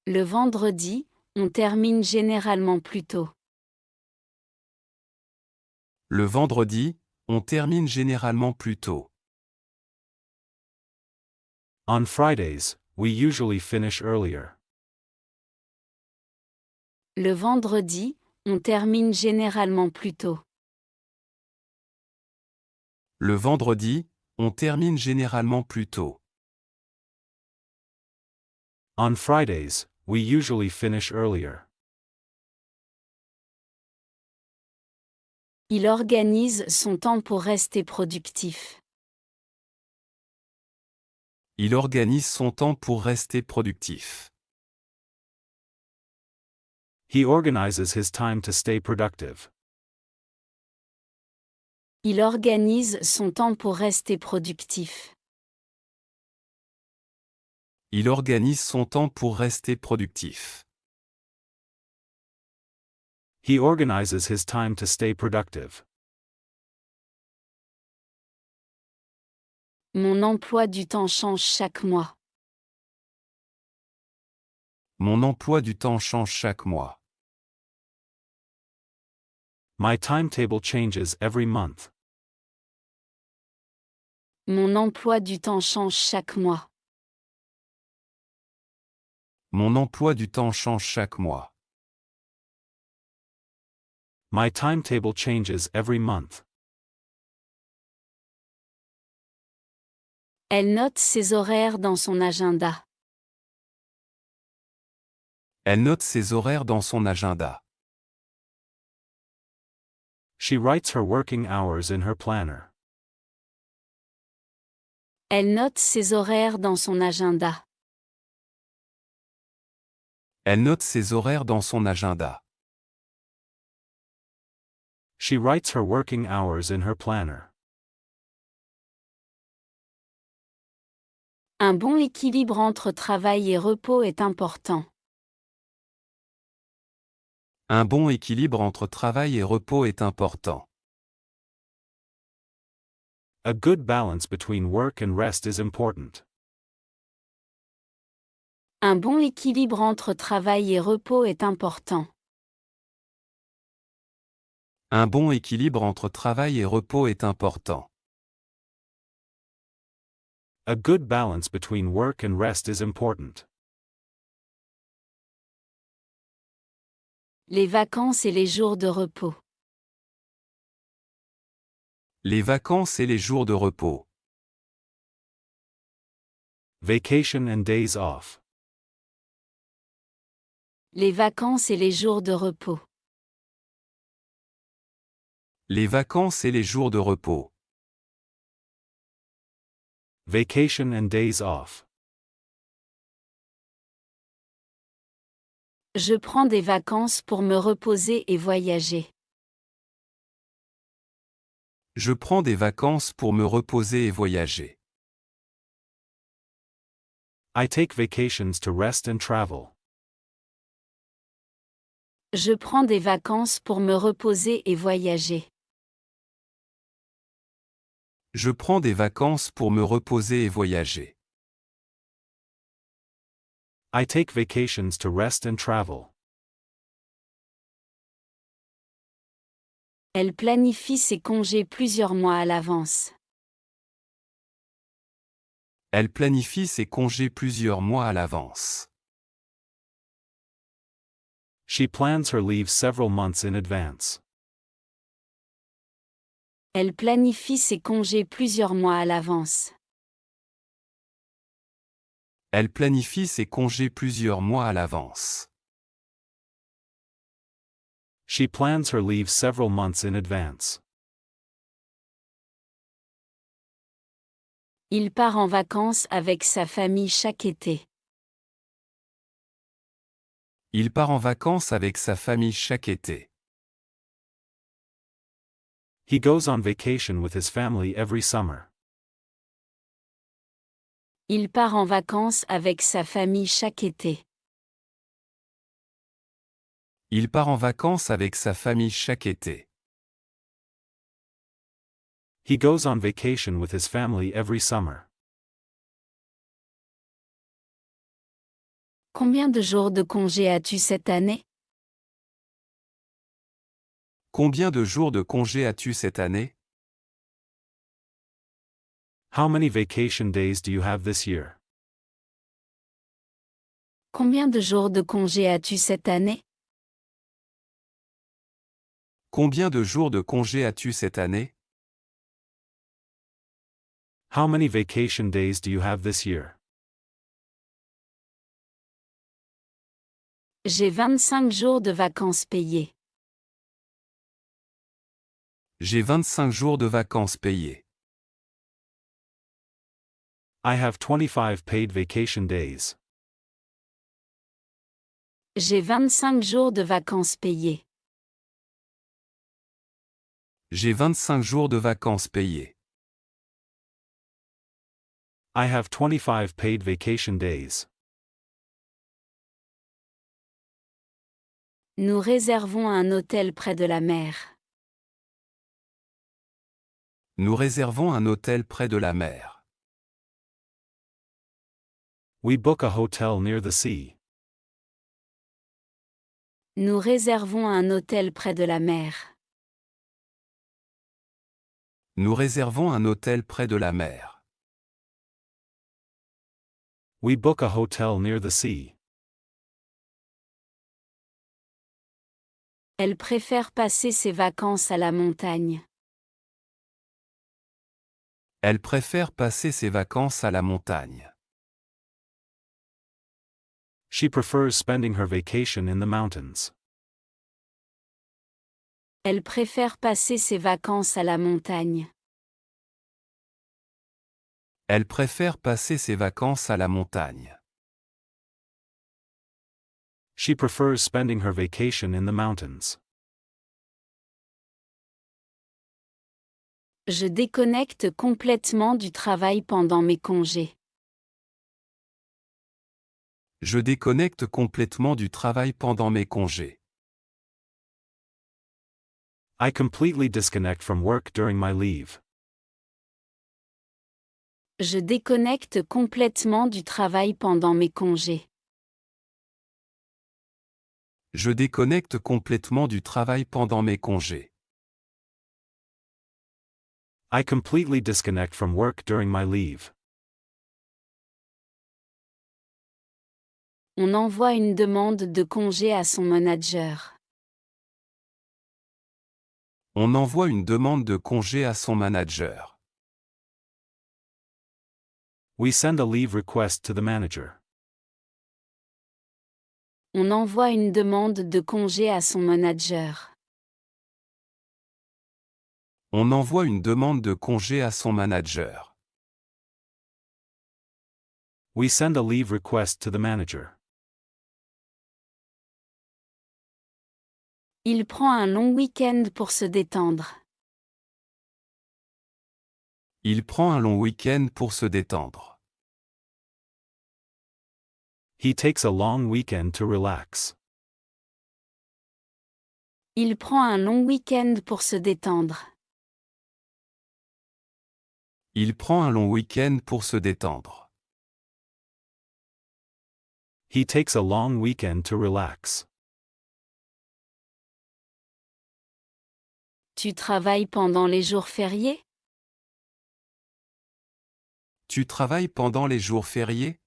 Le vendredi, on termine généralement plus tôt. Le vendredi, on termine généralement plus tôt. On Fridays, we usually finish earlier. Le vendredi, on termine généralement plus tôt. Le vendredi, on termine généralement plus tôt. On Fridays, we usually finish earlier. Il organise son temps pour rester productif. Il organise son temps pour rester productif. He organizes his time to stay productive. Il organise son temps pour rester productif. Il organise son temps pour rester productif. He organizes his time to stay productive. Mon emploi du temps change chaque mois. Mon emploi du temps change chaque mois. My timetable changes every month. Mon emploi du temps change chaque mois. Mon emploi du temps change chaque mois. My timetable changes every month. Elle note ses horaires dans son agenda. Elle note ses horaires dans son agenda. She writes her working hours in her planner. Elle note ses horaires dans son agenda. Elle note ses horaires dans son agenda. She writes her working hours in her planner. Un bon équilibre entre travail et repos est important. Un bon équilibre entre travail et repos est important. A good balance between work and rest is important. Un bon équilibre entre travail et repos est important. Un bon équilibre entre travail et repos est important. A good balance between work and rest is important. Les vacances et les jours de repos. Les vacances et les jours de repos. Vacation and days off. Les vacances et les jours de repos. Les vacances et les jours de repos. Vacation and days off. Je prends des vacances pour me reposer et voyager. Je prends des vacances pour me reposer et voyager. I take vacations to rest and travel. Je prends des vacances pour me reposer et voyager. Je prends des vacances pour me reposer et voyager. I take vacations to rest and travel. Elle planifie ses congés plusieurs mois à l'avance. Elle planifie ses congés plusieurs mois à l'avance. She plans her leave several months in advance. Elle planifie ses congés plusieurs mois à l'avance. Elle planifie ses congés plusieurs mois à l'avance. She plans her leave several months in advance. Il part en vacances avec sa famille chaque été. Il part en vacances avec sa famille chaque été. He goes on vacation with his family every summer. Il part en vacances avec sa famille chaque été. Il part en vacances avec sa famille chaque été. He goes on vacation with his family every summer. Combien de jours de congé as-tu cette année? Combien de jours de congé as-tu cette année? How many vacation days do you have this year? Combien de jours de congé as-tu cette année? Combien de jours de congé as-tu cette année? How many vacation days do you have this year? J'ai 25 jours de vacances payés. J'ai 25 jours de vacances payés. I have 25 paid vacation days. J'ai 25 jours de vacances payés. J'ai 25 jours de vacances payés. I have 25 paid vacation days. Nous réservons un hôtel près de la mer. Nous réservons un hôtel près de la mer. We book a hotel near the sea. Nous réservons un hôtel près de la mer. Nous réservons un hôtel près de la mer. We book a hotel near the sea. Elle préfère passer ses vacances à la montagne. Elle préfère passer ses vacances à la montagne. She prefers spending her vacation in the mountains. Elle préfère passer ses vacances à la montagne. Elle préfère passer ses vacances à la montagne. She prefers spending her vacation in the mountains. Je déconnecte complètement du travail pendant mes congés. Je déconnecte complètement du travail pendant mes congés. I completely disconnect from work during my leave. Je déconnecte complètement du travail pendant mes congés. Je déconnecte complètement du travail pendant mes congés. I completely disconnect from work during my leave. On envoie une demande de congé à son manager. On envoie une demande de congé à son manager. We send a leave request to the manager. On envoie une demande de congé à son manager. On envoie une demande de congé à son manager. We send a leave request to the manager. Il prend un long week-end pour se détendre. Il prend un long week-end pour se détendre. He takes a long weekend to relax. Il prend un long week-end pour se détendre. Il prend un long week-end pour se détendre. He takes a long weekend to relax. Tu travailles pendant les jours fériés? Tu travailles pendant les jours fériés?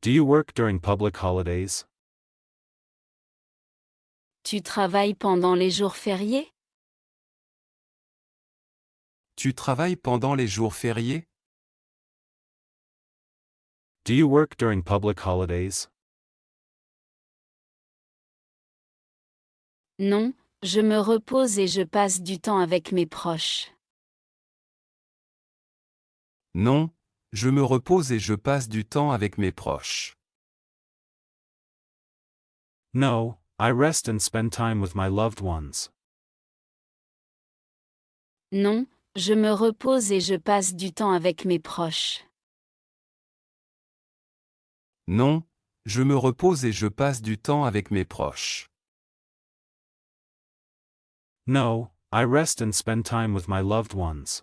Do you work during public holidays? Tu travailles pendant les jours fériés? Tu travailles pendant les jours fériés? Do you work during public holidays? Non, je me repose et je passe du temps avec mes proches. Non, je me repose et je passe du temps avec mes proches. No, I rest and spend time with my loved ones. Non, je me repose et je passe du temps avec mes proches. Non, je me repose et je passe du temps avec mes proches. No, I rest and spend time with my loved ones.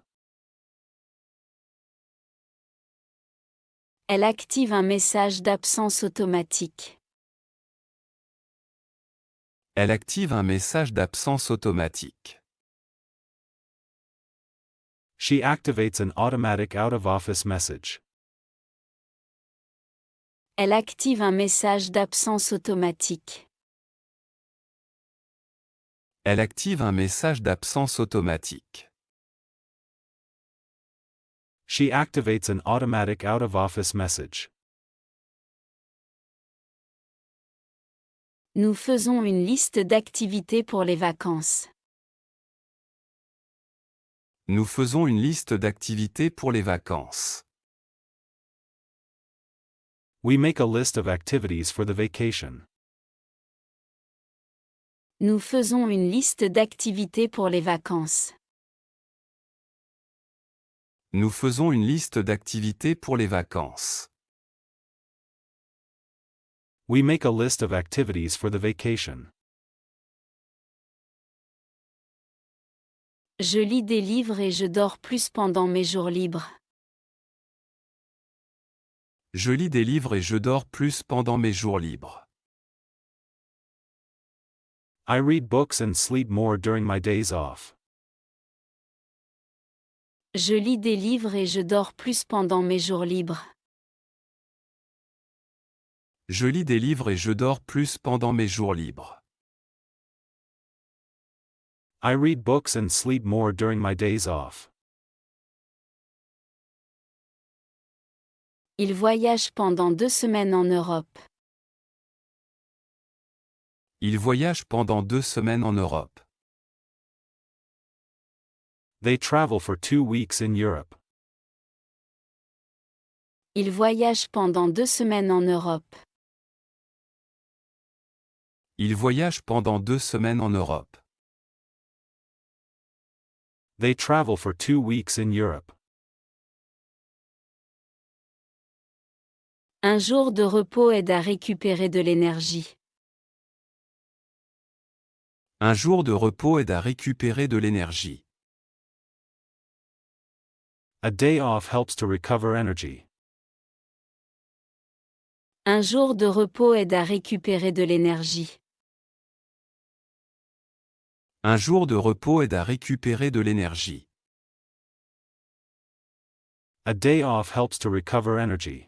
Elle active un message d'absence automatique. Elle active un message d'absence automatique. She activates an automatic out-of-office message. Elle active un message d'absence automatique. Elle active un message d'absence automatique. She activates an automatic out-of-office message. Nous faisons une liste d'activités pour les vacances. Nous faisons une liste d'activités pour les vacances. We make a list of activities for the vacation. Nous faisons une liste d'activités pour les vacances. Nous faisons une liste d'activités pour les vacances. We make a list of activities for the vacation. Je lis des livres et je dors plus pendant mes jours libres. Je lis des livres et je dors plus pendant mes jours libres. I read books and sleep more during my days off. Je lis des livres et je dors plus pendant mes jours libres. Je lis des livres et je dors plus pendant mes jours libres. I read books and sleep more during my days off. Il voyage pendant 2 semaines en Europe. Il voyage pendant 2 semaines en Europe. They travel for 2 weeks in Europe. Il voyage pendant 2 semaines en Europe. Il voyage pendant 2 semaines en Europe. They travel for 2 weeks in Europe. Un jour de repos aide à récupérer de l'énergie. Un jour de repos aide à récupérer de l'énergie. A day off helps to recover energy. Un jour de repos aide à récupérer de l'énergie. Un jour de repos aide à récupérer de l'énergie. A day off helps to recover energy.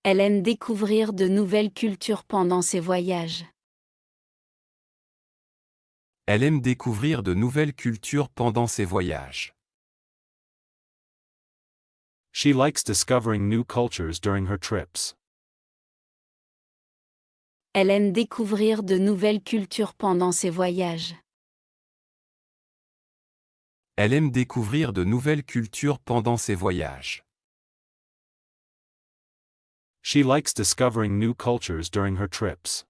Elle aime découvrir de nouvelles cultures pendant ses voyages. Elle aime découvrir de nouvelles cultures pendant ses voyages. She likes discovering new cultures during her trips. Elle aime découvrir de nouvelles cultures pendant ses voyages. Elle aime découvrir de nouvelles cultures pendant ses voyages. She likes discovering new cultures during her trips.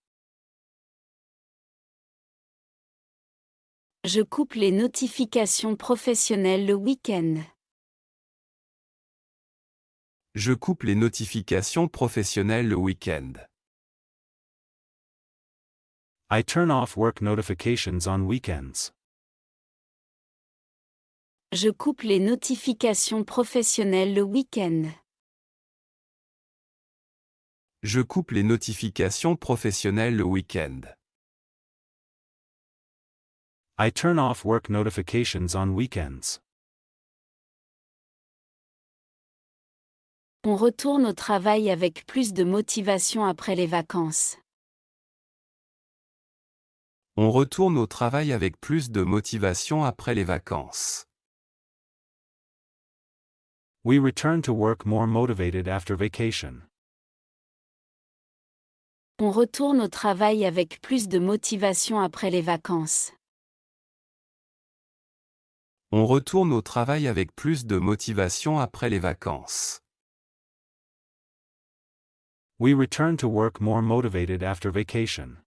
Je coupe les notifications professionnelles le week-end. Je coupe les notifications professionnelles le week-end. I turn off work notifications on weekends. Je coupe les notifications professionnelles le week-end. Je coupe les notifications professionnelles le week-end. I turn off work notifications on weekends. On retourne au travail avec plus de motivation après les vacances. On retourne au travail avec plus de motivation après les vacances. We return to work more motivated after vacation. On retourne au travail avec plus de motivation après les vacances. On retourne au travail avec plus de motivation après les vacances. We return to work more motivated after vacation.